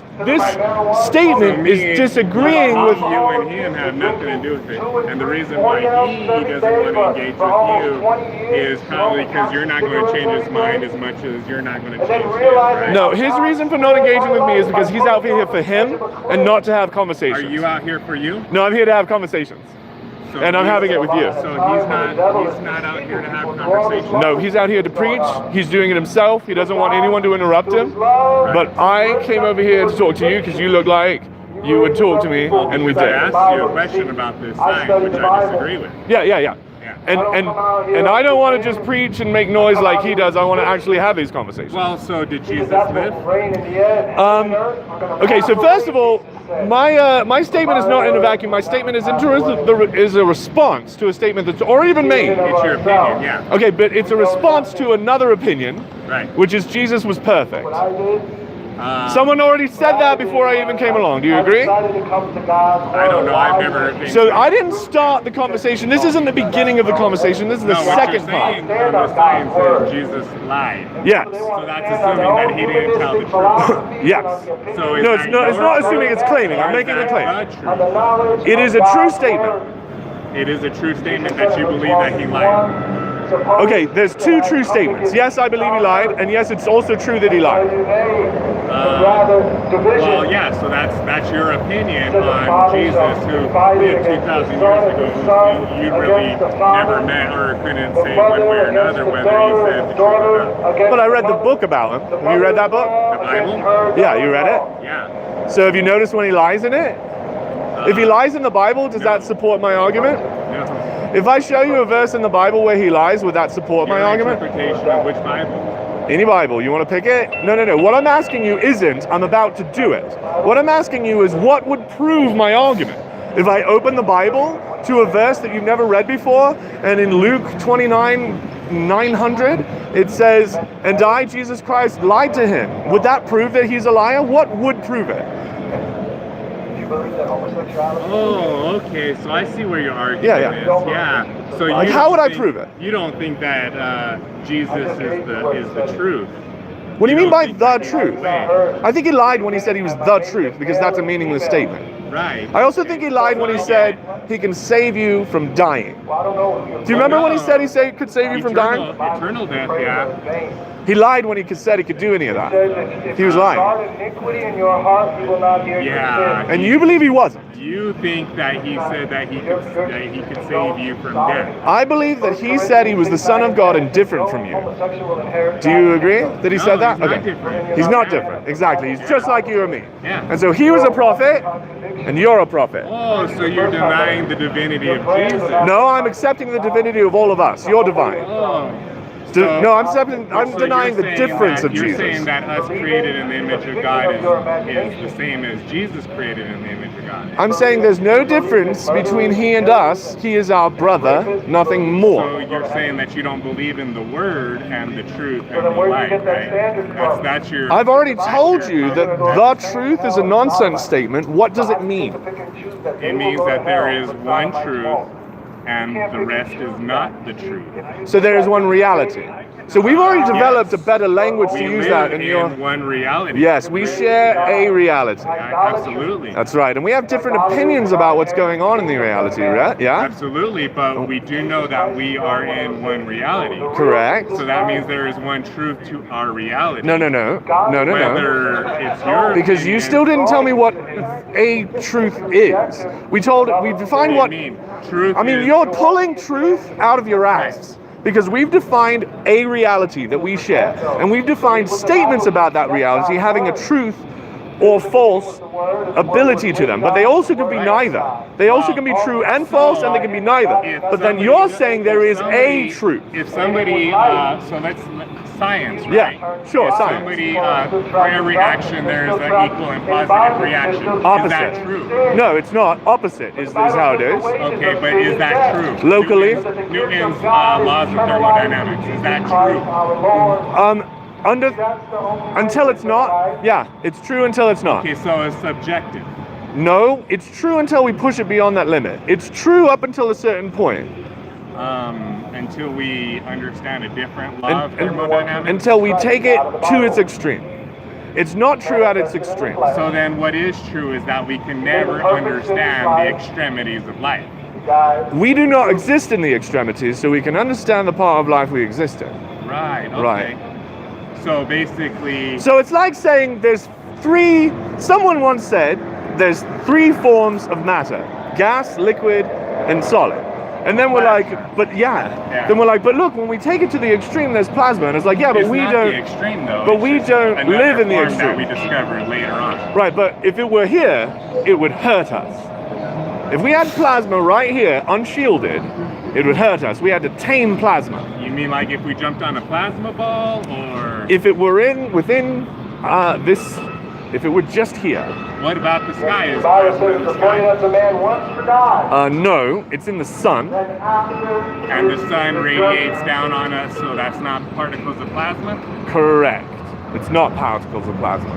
statement is disagreeing with... You and him have nothing to do with it. And the reason why he doesn't want to engage with you is probably because you're not going to change his mind as much as you're not going to change his, right? No, his reason for not engaging with me is because he's out here for him and not to have conversations. Are you out here for you? No, I'm here to have conversations. So And I'm having it with you. So he's not out here to have conversations. No, he's out here to preach. He's doing it himself. He doesn't want anyone to interrupt him. But I came over here to talk to you because you look like you would talk to me, and we I did. asked you a question about this sign, which I disagree with. Yeah. And I don't want to just preach and make noise like he does. I want to actually have these conversations. Well, so did Jesus live? Okay, so first of all, my statement is not in a vacuum. My statement is a response to a statement that's already been made. It's your opinion, yeah. Okay, but it's a response to another opinion, Right. which is Jesus was perfect. Someone already said that before I even came along. Do you agree? I don't know. I've never heard. So I didn't start the conversation. This isn't the beginning of the conversation. This is the No, what second you're part. saying from the sign says Jesus lied. Yes. So that's assuming that he didn't tell the truth. Yes. So is No, that it's not your- assuming, it's claiming. I'm or is making a that claim. the truth? It is a true statement. It is a true statement that you believe that he lied. Okay, there's two true statements. Yes, I believe he lied, and yes, it's also true that he lied. Well, yeah. So that's your opinion on Jesus, who lived 2,000 years ago. Who you really never met or couldn't say one way or another whether he said the truth or not. But I read the book about him. Have you read that book? The Bible? Yeah, you read it? Yeah. So have you noticed when he lies in it? If he lies in the Bible, does that support my argument? No. If I show you a verse in the Bible where he lies, would that support my Your argument? interpretation of which Bible? Any Bible. You want to pick it? No. What I'm asking you isn't, I'm about to do it. What I'm asking you is what would prove my argument? If I open the Bible to a verse that you've never read before, and in Luke 29:900, it says, "And I, Jesus Christ, lied to him." Would that prove that he's a liar? What would prove it? Oh, okay. So I see where your argument Yeah. is. Yeah. So Like, you how don't would I think- prove it? You don't think that Jesus is the truth? What do you mean by don't the think that truth? he's way. I think he lied when he said he was the truth, because that's a meaningless statement. Right. I also think he lied when he said he can save you from dying. Do you remember when he said could save you from dying? Eternal death, yeah. He lied when he said he could do any of that. He was lying. Yeah. And you believe he wasn't. You think that he said that he could save you from death? I believe that he said he was the Son of God and different from you. Do you agree that he said that? He's not different. He's not different. Exactly. He's just like you or me. Yeah. And so he was a prophet, and you're a prophet. Oh, so you're denying the divinity of Jesus? No, I'm accepting the divinity of all of us. You're divine. Oh. No, I'm denying the you're saying difference that, of you're Jesus. saying that us created in the image of God is the same as Jesus created in the image of God. I'm saying there's no difference between he and us. He is our brother, nothing So more. you're saying that you don't believe in the word and the truth and the light, right? That's your... I've already told you that the truth is a nonsense statement. What does it mean? It means that there is one truth and the rest is not the truth. So there is one reality. So we've already developed a better language to We use live that in one reality. Yes, we share a reality. Absolutely. That's right. And we have different opinions about what's going on in the reality, right? Yeah? Absolutely, but we do know that we are in one reality. Correct. So that means there is one truth to our reality. No. Whether it's your Because you opinion- still didn't tell me what a truth is. We defined what. do you mean? Truth I mean, is- you're pulling truth out of your ass. Because we've defined a reality that we share. And we've defined statements about that reality having a truth or false ability to them. But they also can be neither. They also can be true and false, and they can be neither. But then you're saying there is a truth. If somebody, so let's science, right? Yeah, sure, if science. Somebody, for every action, there is an equal and positive reaction. Opposite. Is that true? No, it's not. Opposite is how it is. Okay, but is that true? Locally? Newton's laws of thermodynamics, is that true? Until it's not. Yeah, it's true until it's not. Okay, so it's subjective. No, it's true until we push it beyond that limit. It's true up until a certain point. Until we understand a different law of thermodynamics. Until we take it to its extreme. It's not true at its extreme. So then what is true is that we can never understand the extremities of life. We do not exist in the extremities, so we can understand the part of life we exist in. Right, okay. Right. So basically... So it's like saying someone once said there's 3 forms of matter: gas, liquid, and solid. And then we're like, Then we're like, but look, when we take it to the extreme, there's plasma. And it's like, yeah, but it's we not don't. The extreme, though. But It's we just don't another live in the form extreme. that we discovered later on. Right, but if it were here, it would hurt us. If we had plasma right here, unshielded, it would hurt us. We had to tame plasma. You mean like if we jumped on a plasma ball, or... If it were within this, if it were just here. What about the sky? Is Bible plasma in says the the brain sky? of the man once to die. No, it's in the sun. And the sun radiates down on us, so that's not particles of plasma? Correct. It's not particles of plasma.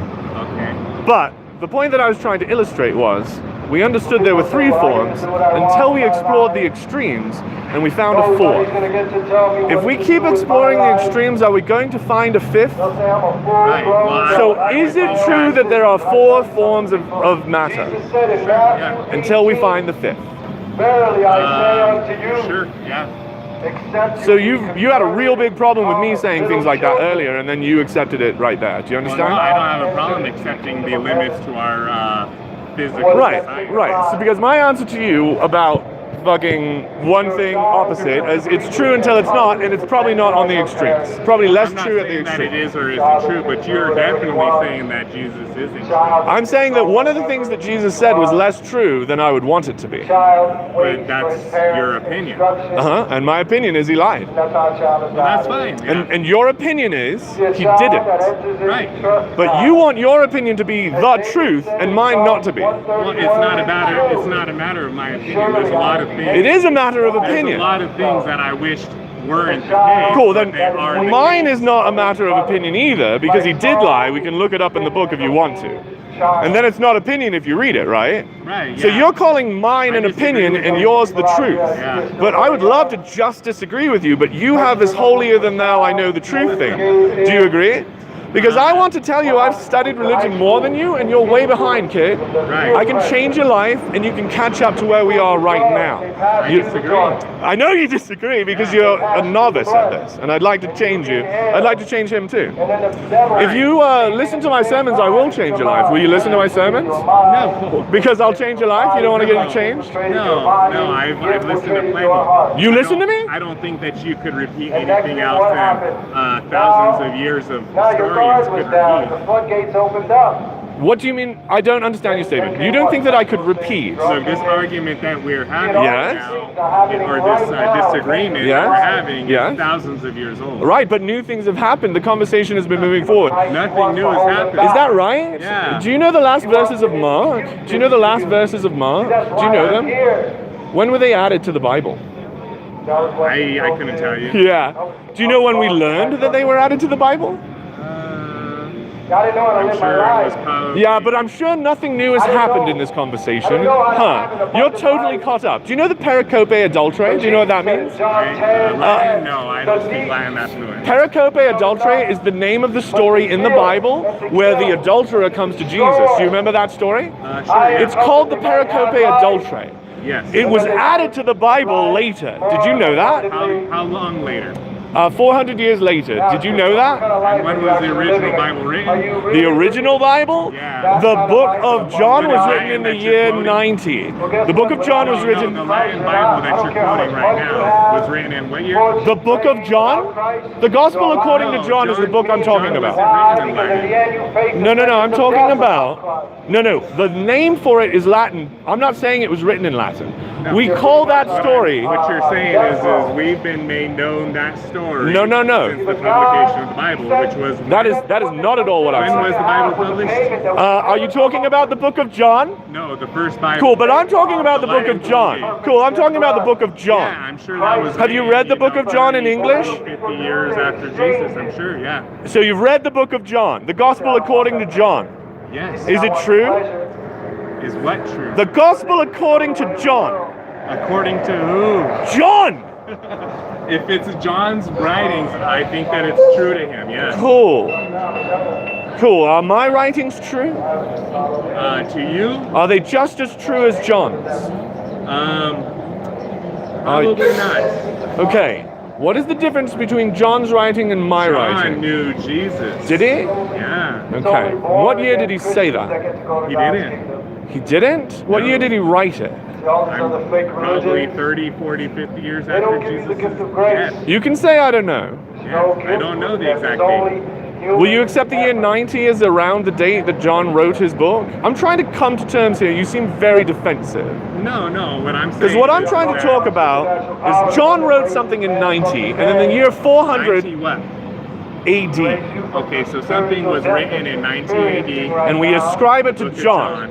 Okay. But the point that I was trying to illustrate was, we understood there were 3 forms until we explored the extremes and we found a 4th. If we keep exploring the extremes, are we going to find a 5th? Right. Well, So is it true that there are 4 forms of matter until we find the 5th? Verily I say unto you, Sure, yeah. So you had a real big problem with me saying things like that earlier, and then you accepted it right there. Do you Well, understand? no, I don't have a problem accepting the limits to our physical Right, society. right. So because my answer to you about fucking one thing opposite is it's true until it's not, and it's probably not on the extremes. Probably less I'm not true at the saying that it extremes. is or isn't true, but you're definitely saying that Jesus isn't true. I'm saying that one of the things that Jesus said was less true than I would want it to be. But that's your opinion. And my opinion is he lied. Well, that's fine. Yeah. And your opinion is he didn't. Right. But you want your opinion to be the truth and mine not to be. Well, it's not a matter of my opinion. There's a lot of things. It is a matter of There's opinion. a lot of things that I wished weren't the case. Cool, but then they are the mine case. is not a matter of opinion either, because he did lie. We can look it up in the book if you want to. And then it's not opinion if you read it, right? Right. So yeah. you're calling mine I an disagree opinion with and you. yours the truth. Yeah. But I would love to just disagree with you, but you have this holier than thou I know the truth thing. Do you agree? Because I want to tell you I've studied religion more than you, and you're way behind, kid. Right. I can change your life, and you can catch up to where we are right now. I disagree. I know you disagree because you're a novice at this, and I'd like to change you. I'd like to change him too. If you listen to my sermons, I will change your life. Will you listen to my sermons? No. Because I'll change your life? You don't want to get it changed? No, I've listened to plenty. You listen to me? I don't think that you could repeat anything else than thousands of years of historians could The repeat. floodgates opened up. What do you mean? I don't understand your statement. You don't think that I could repeat? So this argument that we're having Yes. now, or this disagreement Yes. that we're having, Yes. is thousands of years old. Right, but new things have happened. The conversation has been moving forward. Nothing new has happened. Is that right? Yeah. Do you know the last verses of Mark? Do you know the last verses of Mark? Do you know them? When were they added to the Bible? I couldn't tell you. Yeah. Do you know when we learned that they were added to the Bible? I didn't know how to I'm live sure my it was life. probably. Yeah, but I'm sure nothing new has happened in this conversation. Huh. You're totally caught up. Do you know the pericope adulterae? Do you know what that means? Latin? No, I don't speak Latin that fluent. Pericope adulterae is the name of the story in the Bible where the adulterer comes to Jesus. Do you remember that story? Sure, yeah. It's called the pericope adulterae. Yes. It was added to the Bible later. Did you know that? How long later? 400 years later. Did you know that? And when was the original Bible written? The original Bible? Yeah. The book of John was written in the year 90. The book of John was No, written... the Latin Bible that you're quoting right now was written in what year? The book of John? The Gospel according to John is the book I'm talking about. No, I'm talking about... No, the name for it is Latin. I'm not saying it was written in Latin. We call that story... What you're saying is we've been made known that story. No. Since the publication of the Bible, which was... That is not at all what I'm When was saying. the Bible published? Are you talking about the book of John? No, the first Bible. Cool, but I'm talking about the book of John. Cool, I'm talking about the book of Yeah, John. I'm sure that was... Have you read the book of John in English? 50 years after Jesus, I'm sure, yeah. So you've read the book of John, the Gospel according to John. Yes. Is it true? Is what true? The Gospel according to John. According to who? John! If it's John's writings, I think that it's true to him, yes. Cool. Are my writings true? To you? Are they just as true as John's? Probably not. Okay. What is the difference between John's writing and my John writing? knew Jesus. Did he? Yeah. Okay. What year did he say that? He didn't. He didn't? What year did he write it? Probably 30, 40, 50 years after Jesus' death. You can say I don't know. Yeah, I don't know the exact date. Will you accept the year 90 as around the date that John wrote his book? I'm trying to come to terms here. You seem very defensive. No, what I'm saying. Because what I'm is trying to that- talk about is John wrote something in 90, and in the year 400 90 what? AD, Okay, so something was written in 90 AD. and we ascribe it to Book of John.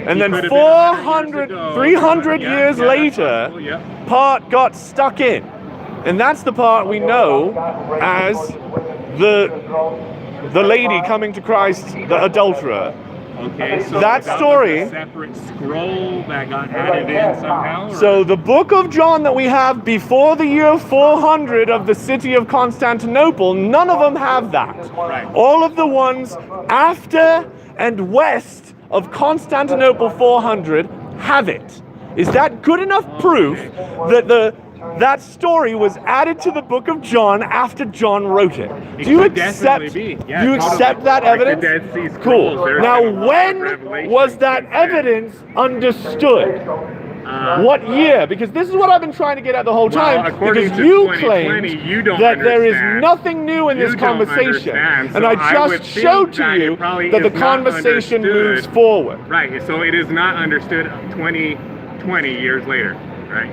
And He then could have been 400, 100 years ago. 300 Yeah, years that's later, possible, yeah. part got stuck in. And that's the part we know as the lady coming to Christ, the adulterer. Okay, so That was story- a separate scroll that got added in somehow. Or? So the book of John that we have before the year 400 of the city of Constantinople, none of them have that. Right. All of the ones after and west of Constantinople 400 have it. Is that good enough proof that that story was added to the book of John after John wrote it? It Do you could accept? definitely be. Yeah, Do you totally. accept that Like the evidence? Dead Sea Scrolls, Cool. there's Now, been a lot of when revelation was that since then. evidence understood? What year? Because this is what I've been trying to get at the whole time. according Because to you 2020, claim you don't that there is understand. nothing new in You this don't conversation, understand, and so I I would just think showed to that you it probably that the is not conversation understood. moves forward. Right, so it is not understood 20 years later, right?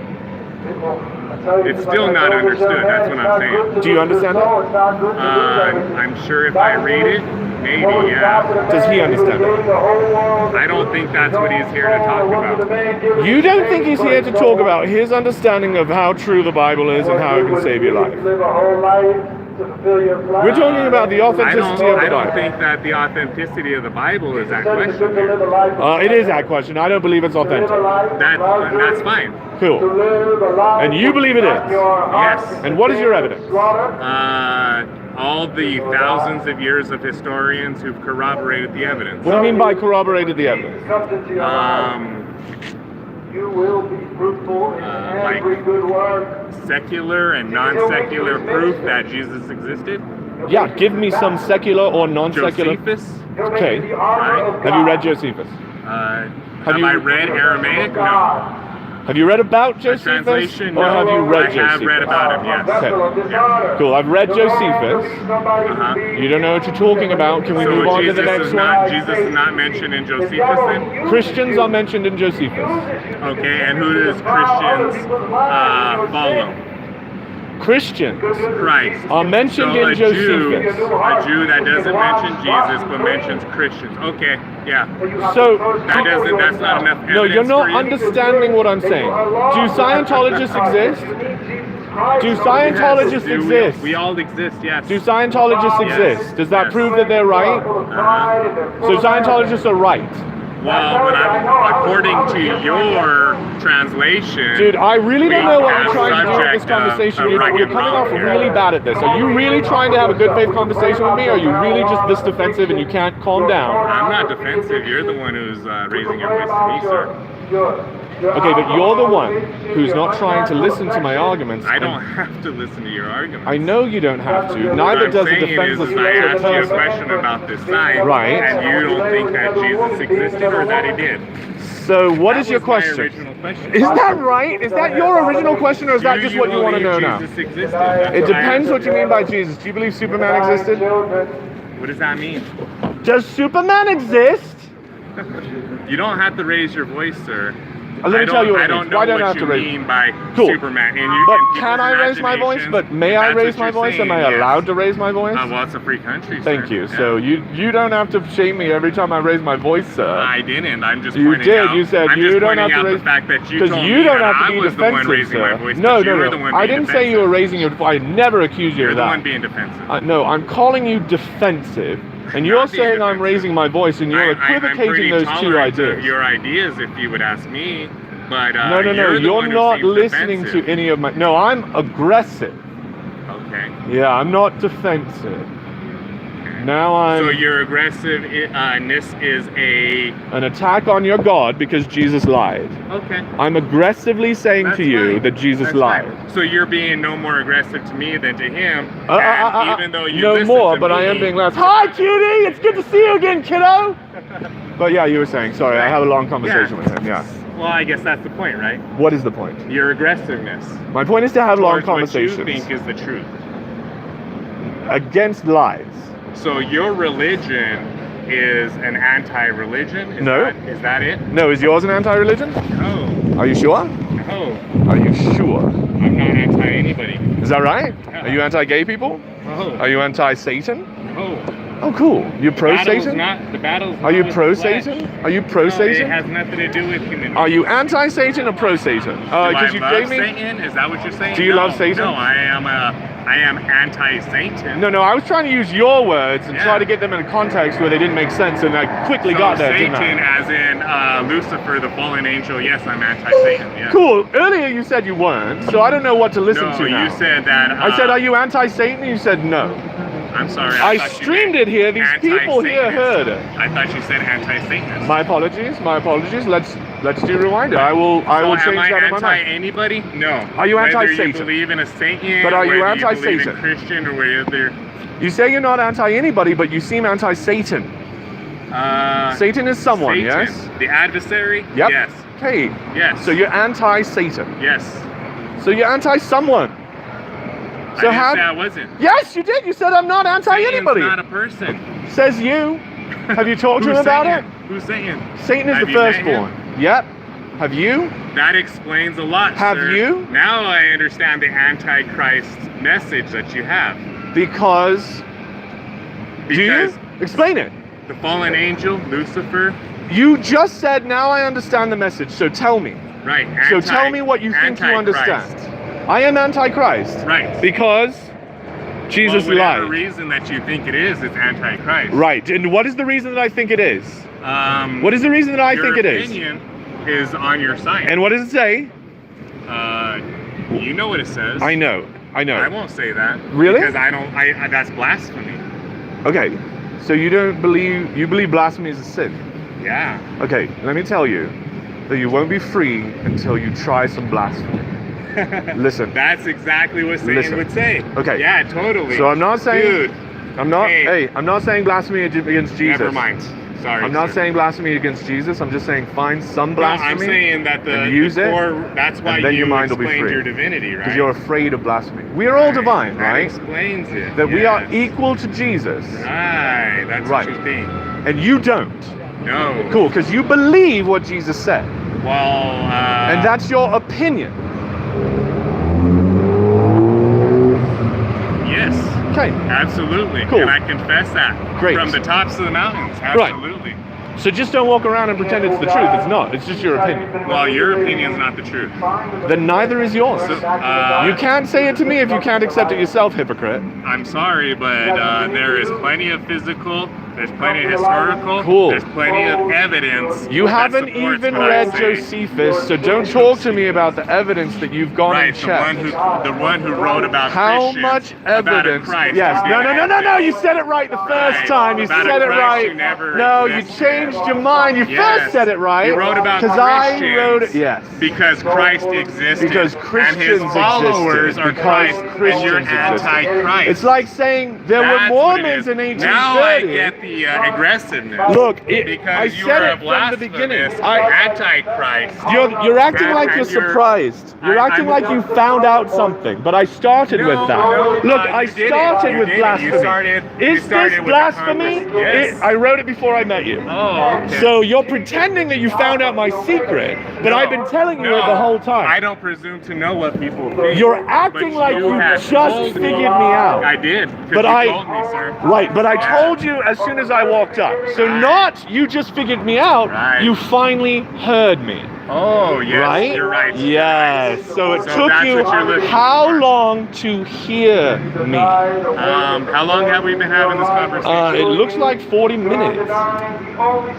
It's still not understood, that's what I'm saying. Do you understand that? I'm sure if I read it, maybe, yeah. Does he understand it? I don't think that's what he's here to talk about. You don't think he's here to talk about his understanding of how true the Bible is and how it can save your life? We're talking about the authenticity of the I don't Bible. think that the authenticity of the Bible is that question here. It is that question. I don't believe it's authentic. That's fine. Cool. And you believe it is? Yes. And what is your evidence? All the thousands of years of historians who've corroborated the evidence. What do you mean by corroborated the evidence? You will be fruitful in like every good work. secular and non-secular proof that Jesus existed. Yeah, give me some secular or non-secular. Josephus. Okay. Right. Have you read Josephus? Have you- I read Aramaic? No. Have you read about The Josephus? translation, Or no. have you read I Josephus? have read about him, yes. Okay. Yeah. Cool. I've read Josephus. You don't know what you're talking about. Can we move So on to the Jesus next is not one? Jesus is not mentioned in Josephus then? Christians are mentioned in Josephus. Okay, and who does Christians follow? Christians Christ. are mentioned So in a Josephus. Jew that doesn't mention Jesus but mentions Christians. Okay, yeah. So, That's not enough evidence no, you're not for you? understanding what I'm saying. Do Scientologists exist? Do Scientologists exist? We all exist, yes. Do Scientologists exist? Does that prove that they're right? So Scientologists are right. Well, according to your translation... Dude, I really don't know what we're trying to do with this subject conversation. of You're right and coming off wrong here. really bad at this. Are you really trying to have a good faith conversation with me? Or are you really just this defensive and you can't calm down? I'm not defensive. You're the one who's raising your voice to me, sir. Okay, but you're the one who's not trying to listen to my arguments. I don't have to listen to your arguments. I know you don't have to. What Neither I'm does a saying defenseless is I asked you a person. question about this sign, Right. and you don't think that Jesus existed or that he did. So what is That your was my question? original question. Is that right? Is that your original question, or is that Do just you what you want to know believe now? Jesus existed? That's It what I depends asked what you mean by Jesus. Do you believe Superman existed? What does that mean? Does Superman exist? You don't have to raise your voice, sir. Let me tell you what I it don't means. know Why don't I what have to you raise? mean by Cool. Superman. And you But can can I raise my voice? But may I raise my voice? Am I allowed to raise my voice? Well, it's a free country, sir. Thank you. Yeah. So you don't have to shame me every time I raise my voice, sir. I didn't. I'm just You pointing did. out. You said I'm you just don't have pointing to out raise the fact that you because told you me don't that have to be I was the one defensive, raising my sir. voice. No, but you were no, the no. one I being didn't say you were defensive. raising your. I never accused you You're of the that. one being defensive. No, I'm calling you defensive, and you're Not being saying I'm defensive. raising my voice, and you're I'm pretty equivocating those two tolerant of ideas. your ideas, if you would ask me. But No, you're the one who not seems listening defensive. to any of my. No, I'm aggressive. Okay. Yeah, I'm not defensive. Now I'm So your aggressiveness is an attack on your God because Jesus lied. okay. I'm aggressively saying That's to you fine. that Jesus That's lied. fine. So you're being no more aggressive to me than to him. And even though you no listen more, to but me, I am being loud. Hi, cutie! It's good to see you again, kiddo. But yeah, you were saying. Sorry, I had a long conversation with him. Yeah. Well, I guess that's the point, right? What is the point? Your aggressiveness. My point is to have long towards conversations what you think is the truth. against lies. So your religion is an anti-religion? Is that it? No, is yours an anti-religion? No. Are you sure? No. Are you sure? I'm not anti-anybody. Is that right? Yeah. Are you anti-gay people? No. Are you anti-Satan? No. Oh, cool. You're pro-Satan? The battle's Are you not with the flesh. pro-Satan? Are you No, it pro-Satan? has nothing to do with human. Are you anti-Satan or pro-Satan? Do I Because you love gave me. Satan? Is that what you're saying? Do you No, love Satan? No, I am anti-Satan. No, I was trying to use your words and Yeah. try to get them in a context where they didn't make sense, and I quickly So got there, Satan, didn't I? as in Lucifer, the fallen angel. Yes, I'm anti-Satan. Yeah. Cool. Earlier you said you weren't, so I don't know what to listen No, to now. you said that. I said, are you anti-Satan? And you said no. I'm sorry. I thought you streamed meant it here. These people here heard it. I thought you said anti-Satanist. My apologies. Let's do rewinder. I will change am I that in my mind. anti-anybody? No. Are you Whether anti-Satan? you believe in a Satan, But are you whether you believe anti-Satan? in Christian, or whether You say you're not anti-anybody, but you seem anti-Satan. Satan is someone, Satan, yes? the adversary. Yep. Yes. Okay. Yes. So you're anti-Satan. Yes. So you're anti-someone. So I didn't how? say I wasn't. Yes, you did. You said I'm not anti-anybody. Satan's not a person. Says you. Have you talked to him Who's about Satan? it? Who's Satan? Satan is Have the you met firstborn. Yep. Have you? That explains a lot, Have sir. you? Now I understand the Antichrist message that you have. Because. Do Because you? Explain it. the fallen angel, Lucifer, You just said now I understand the message. So tell me. right. So tell me what you think you Antichrist. understand. I am antichrist. Right. Because Jesus well, whatever lied. reason that you think it is, it's Antichrist. Right. And what is the reason that I think it is? What is the reason that I think it is? Your opinion is on your side. And what does it say? You know what it says. I know. I won't say that. Really? Because I that's blasphemy. Okay. So you believe blasphemy is a sin. Yeah. Okay, let me tell you that you won't be free until you try some blasphemy. Listen. That's exactly what Satan Listen. would say. Okay. Yeah, totally. So I'm not saying Dude, I'm not hey. I'm not saying blasphemy against Jesus. never mind. Sorry. I'm not sir. saying blasphemy against Jesus. I'm just saying find some No, blasphemy. I'm saying that the and use it, core, that's why and then you your mind will be explained free. your divinity, right? Because you're afraid of blasphemy. We are all divine, That right? explains it. That we are yes. equal to Jesus. Right. That's Right. what you think. And you don't. No. Cool, because you believe what Jesus said. Well, And that's your opinion. yes. Okay. Absolutely. Cool. And I confess that. Great. From the tops of the mountains. Absolutely. So just don't walk around and pretend it's the truth. It's not. It's just your opinion. Well, your opinion's not the truth. Then neither is yours. You can't say it to me if you can't accept it yourself, hypocrite. I'm sorry, but there is plenty of physical, there's plenty of historical, Cool. there's plenty of evidence. You that haven't supports even what I read say. Josephus, so don't talk to me about the evidence that you've gone Right, and checked. the one who wrote about How Christians, much about a evidence? Christ Yes. who No, didn't no, no, no, no. You exist. said it right the first Right. time. You About a said it Christ right. who never No, you existed. changed your mind. You Yes. first said it right. He wrote about because Christians. I wrote it. Yes. Because Christ existed. Because and Christians his followers existed. are Because Christ, and Christians you're existed. anti-Christ. It's like saying there That's were what it Mormons is. in 1830. Now I get the aggressiveness. Look, because I you said are it from the beginning. anti-Christ. You're acting like you're And you're- surprised. You're acting like you found out something, but I started with that. No, Look, you I didn't. started You with didn't. blasphemy. You started Is this with the blasphemy? converse. Yes. I wrote it before I met you. Oh, okay. So you're pretending that you found out my secret, but No, I've been telling you no. it the whole time. I don't presume to know what people think. You're acting but like you had just told figured me out. I did. But you told me, sir. Right, but I told you as soon as I walked up. So not you just figured me out, Right. you finally heard me. Oh, yes, Right? you're right. Yes. So it So took that's you what you're looking how for. long to hear me? How long have we been having this conversation? It looks like 40 minutes.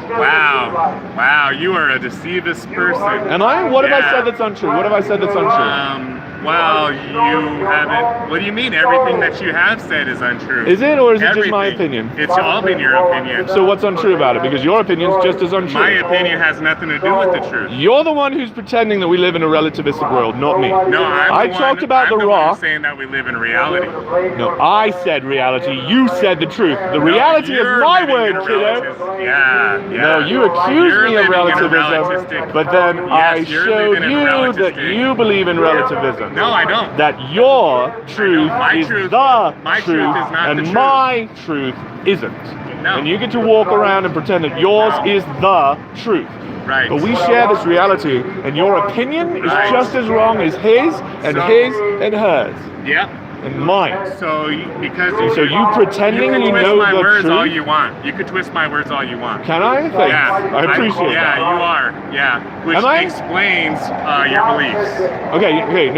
Wow. Wow, you are a deceivious person. Am I? What have I Yeah. said that's untrue? What have I said that's untrue? Well, you haven't. What do you mean? Everything that you have said is untrue. Is it, or is it just my Everything. opinion? It's all been your opinion. So what's untrue about it? Because your opinion's just as untrue. My opinion has nothing to do with the truth. You're the one who's pretending that we live in a relativistic world, not me. No, I talked about I'm the one rock. who's saying that we live in reality. No, I said reality. You said the truth. The reality is You're my living in word, a kiddo. relative- Yeah, yeah. No, you accuse You're me of living in a relativism, relativistic- but then I Yes, you're showed living in a you that relativistic- you believe in relativism. No, I don't. That your truth My is truth- the my truth, truth is not and the truth. my truth isn't. No. And you get to walk around and pretend that yours No. is the truth. Right. But we share this reality, and your opinion is Right. just as wrong as his, and So- his, and hers, Yeah. and mine. So because So you pretending you you can twist know my the words truth? all you want. You can twist my words all you want. Can I? Thanks. Yeah, I appreciate yeah, that. you are. Yeah, which Am I? explains your beliefs. Okay,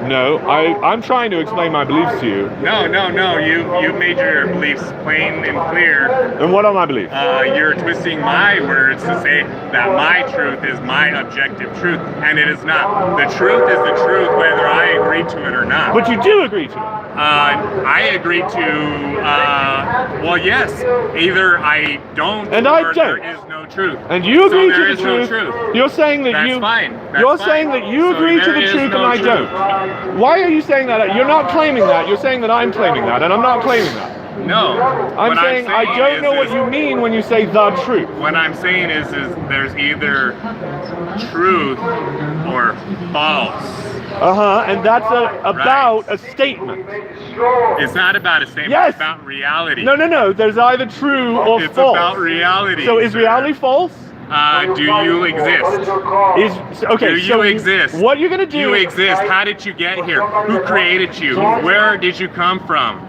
no. I'm trying to explain my beliefs to you. No. You made your beliefs plain and clear. And what are my beliefs? You're twisting my words to say that my truth is my objective truth, and it is not. The truth is the truth, whether I agree to it or not. But you do agree to it. I agree to. Well, yes. Either I don't, And or I don't. there is no truth. And you agree so there to is the no truth. truth. You're saying that That's you. fine. That's you're fine. saying that you So agree to there the is truth no and I truth. don't. Why are you saying that? You're not claiming that. You're saying that I'm claiming that, and I'm not claiming that. No. I'm What saying I don't know what is- you mean when you say the truth. What I'm saying is there's either truth or false. And that's about a statement. It's not about a statement. Yes. It's about reality. No. There's either true or It's false. about reality. So is sir. reality false? Do you exist? Okay. Do so you exist? What you're gonna do? You exist. How did you get here? Who created you? Where did you come from?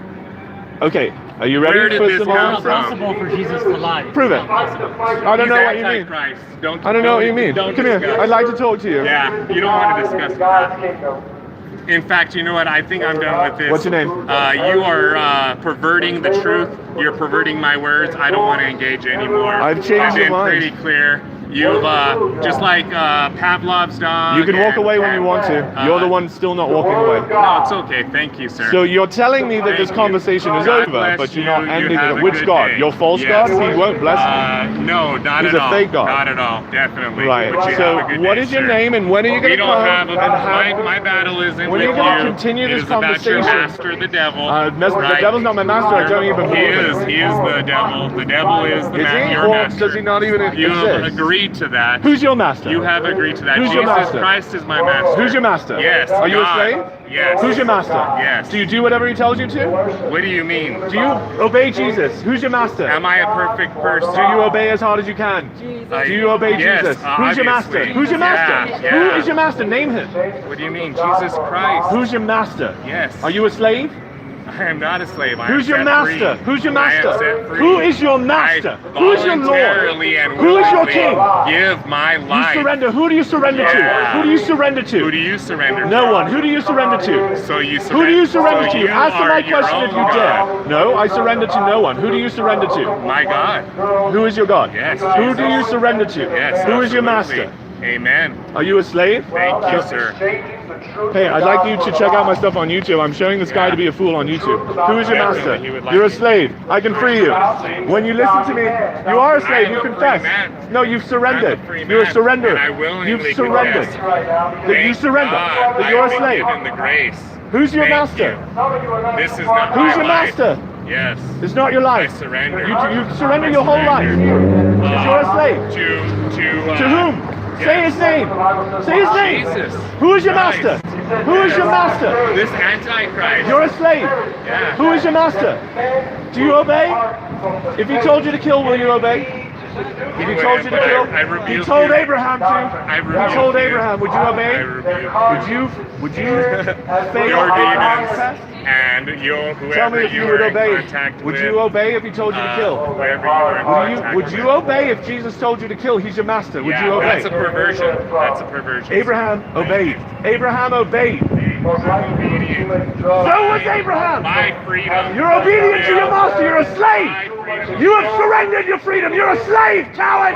Okay. Are you ready Where did for this some come It's from? impossible for Jesus to lie. Prove it. I don't know what you mean. Antichrist. I don't know what you mean. Don't Come here. discuss. I'd like to talk to you. Yeah, you don't want to discuss that. In fact, you know what? I think I'm done with this. What's your name? You are perverting the truth. You're perverting my words. I don't want to engage anymore. I've changed your been mind. pretty clear. You've just like Pavlov's dog. You can walk and- away when you want to. You're the one still not walking away. No, it's okay. Thank you, sir. So you're telling me that this Thank you. conversation is God over, bless but you're you. not You ending have it. a Which good God? day. Your false Yes. God? He won't bless me. No, not He's at a all. fake God. Not at all. Definitely. Right. But you So have a good what day, is your sir. name and when are you going We to don't come have a, and have... my battle isn't When are with you gonna you. continue It this is about your conversation? master, the devil. The right? devil's not my master. I don't even He believe is. it. He is the devil. The devil is the Is man. he? Your Or master. does he not even You have exist? agreed to that. Who's your master? You have agreed to that. Who's your Jesus master? Christ is my master. Who's your master? Yes. Are you a God. slave? Yes. Who's your master? Yes. Do you do whatever he tells you to? What do you mean? Do you obey Jesus? Who's your master? Am I a perfect person? Do you obey as hard as you can? Do you obey Yes, Jesus? Who's your master? obviously. Who's your master? Yeah, Who yeah. is your master? Name him. What do you mean? Jesus Christ. Who's your master? Yes. Are you a slave? I am not a slave. I Who's am your set master? free. Who's your I am master? set free. Who is your master? I Who is your Lord? voluntarily and Who is your willingly king? Give my You life. surrender. Who do you surrender Yeah. to? Who do you surrender to? Who do you surrender No to? one. Who do you surrender to? So you surrender. Who do you surrender so to? you Answer are my your question if own you dare. God. No, I surrender to no one. Who do you surrender to? My God. Who is your God? Yes, Who do Jesus. you surrender to? Yes. Who is your absolutely. master? Amen. Are you a slave? Thank you, sir. Hey, I'd like you to check out my stuff on YouTube. I'm showing this guy to be a fool on YouTube. Who is your master? He would like You're a me. slave. I can free you. When you listen to me, you are a slave. You I'm a free confess. man. No, you've surrendered. I'm a free You're a man, surrenderer. and I willingly You've surrendered. confess. That you Thank surrender. God, That you're a I've been slave. given the grace. Who's your Thank master? you. This is not Who's my your life. master? Yes. It's not your I life. surrender. You surrender your whole life. Because you're a slave. To whom? Say his name. Say his name. Jesus. Who is your Christ. master? Who is your master? This Antichrist. You're a slave. Yeah. Who is your master? Do you obey? If he told you to kill, will you obey? If he told you to kill, I he rebuke told you. Abraham to. rebuke He told you. Abraham, would you obey? I rebuke you. Would you fail? Your demons confess? and Tell whoever me if you you are would in obey. contact Would with. you obey if he told you to kill? Whoever you are in contact Would you with. obey if Jesus told you to kill? He's your master. Would Yeah, you obey? That's a perversion. That's a perversion. Abraham obeyed. Abraham obeyed. So was Abraham. My freedom. You're obedient to your master. You're a slave. You have surrendered your freedom. You're a slave, coward.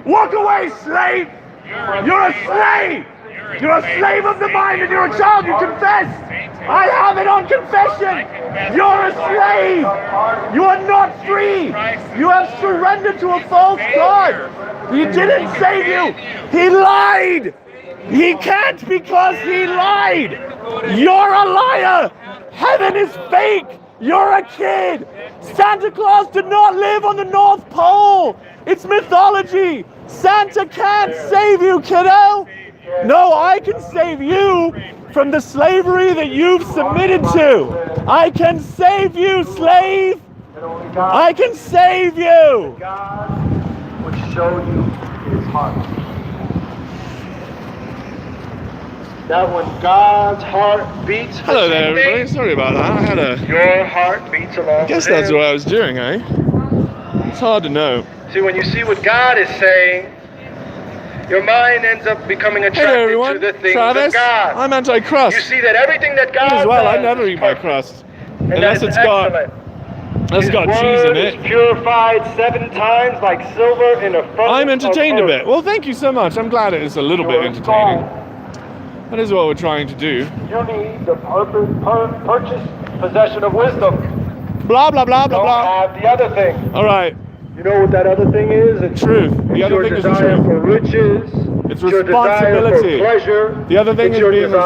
Walk away, slave. You're a slave. You're a slave of the mind and you're a child. You confess. I have it on confession. You're a slave. You are not free. You have surrendered to a false God. He didn't save you. He lied. He can't because he lied. You're a liar. Heaven is fake. You're a kid. Santa Claus did not live on the North Pole. It's mythology. Santa can't save you, kiddo. No, I can save you from the slavery that you've submitted to. I can save you, slave. I can save you. God would show you his heart. That when God's heart beats, Hello there, everybody. Sorry about that. I had a. your heart beats along. I guess with that's his. what I was doing, eh? It's hard to know. See, when you see what God is saying, your mind ends up becoming Hey attracted there, everyone. to the things Travis. of God. I'm anti-crust. You see that everything that God as well. I does never is eat my perfect, crust and unless that is it's got excellent. cheese in Word it. is purified 7 times like silver in a furnace I'm entertained of a bit. earth. Well, thank you so much. I'm glad it is a little bit entertaining. That is what we're trying to do. You need the purchase possession of wisdom. Blah blah blah blah Don't blah. have the other thing. All right. You know what that other thing is? It's Truth. The other your thing is the desire truth. for riches. It's your desire for responsibility. pleasure. The other thing it's is your being desire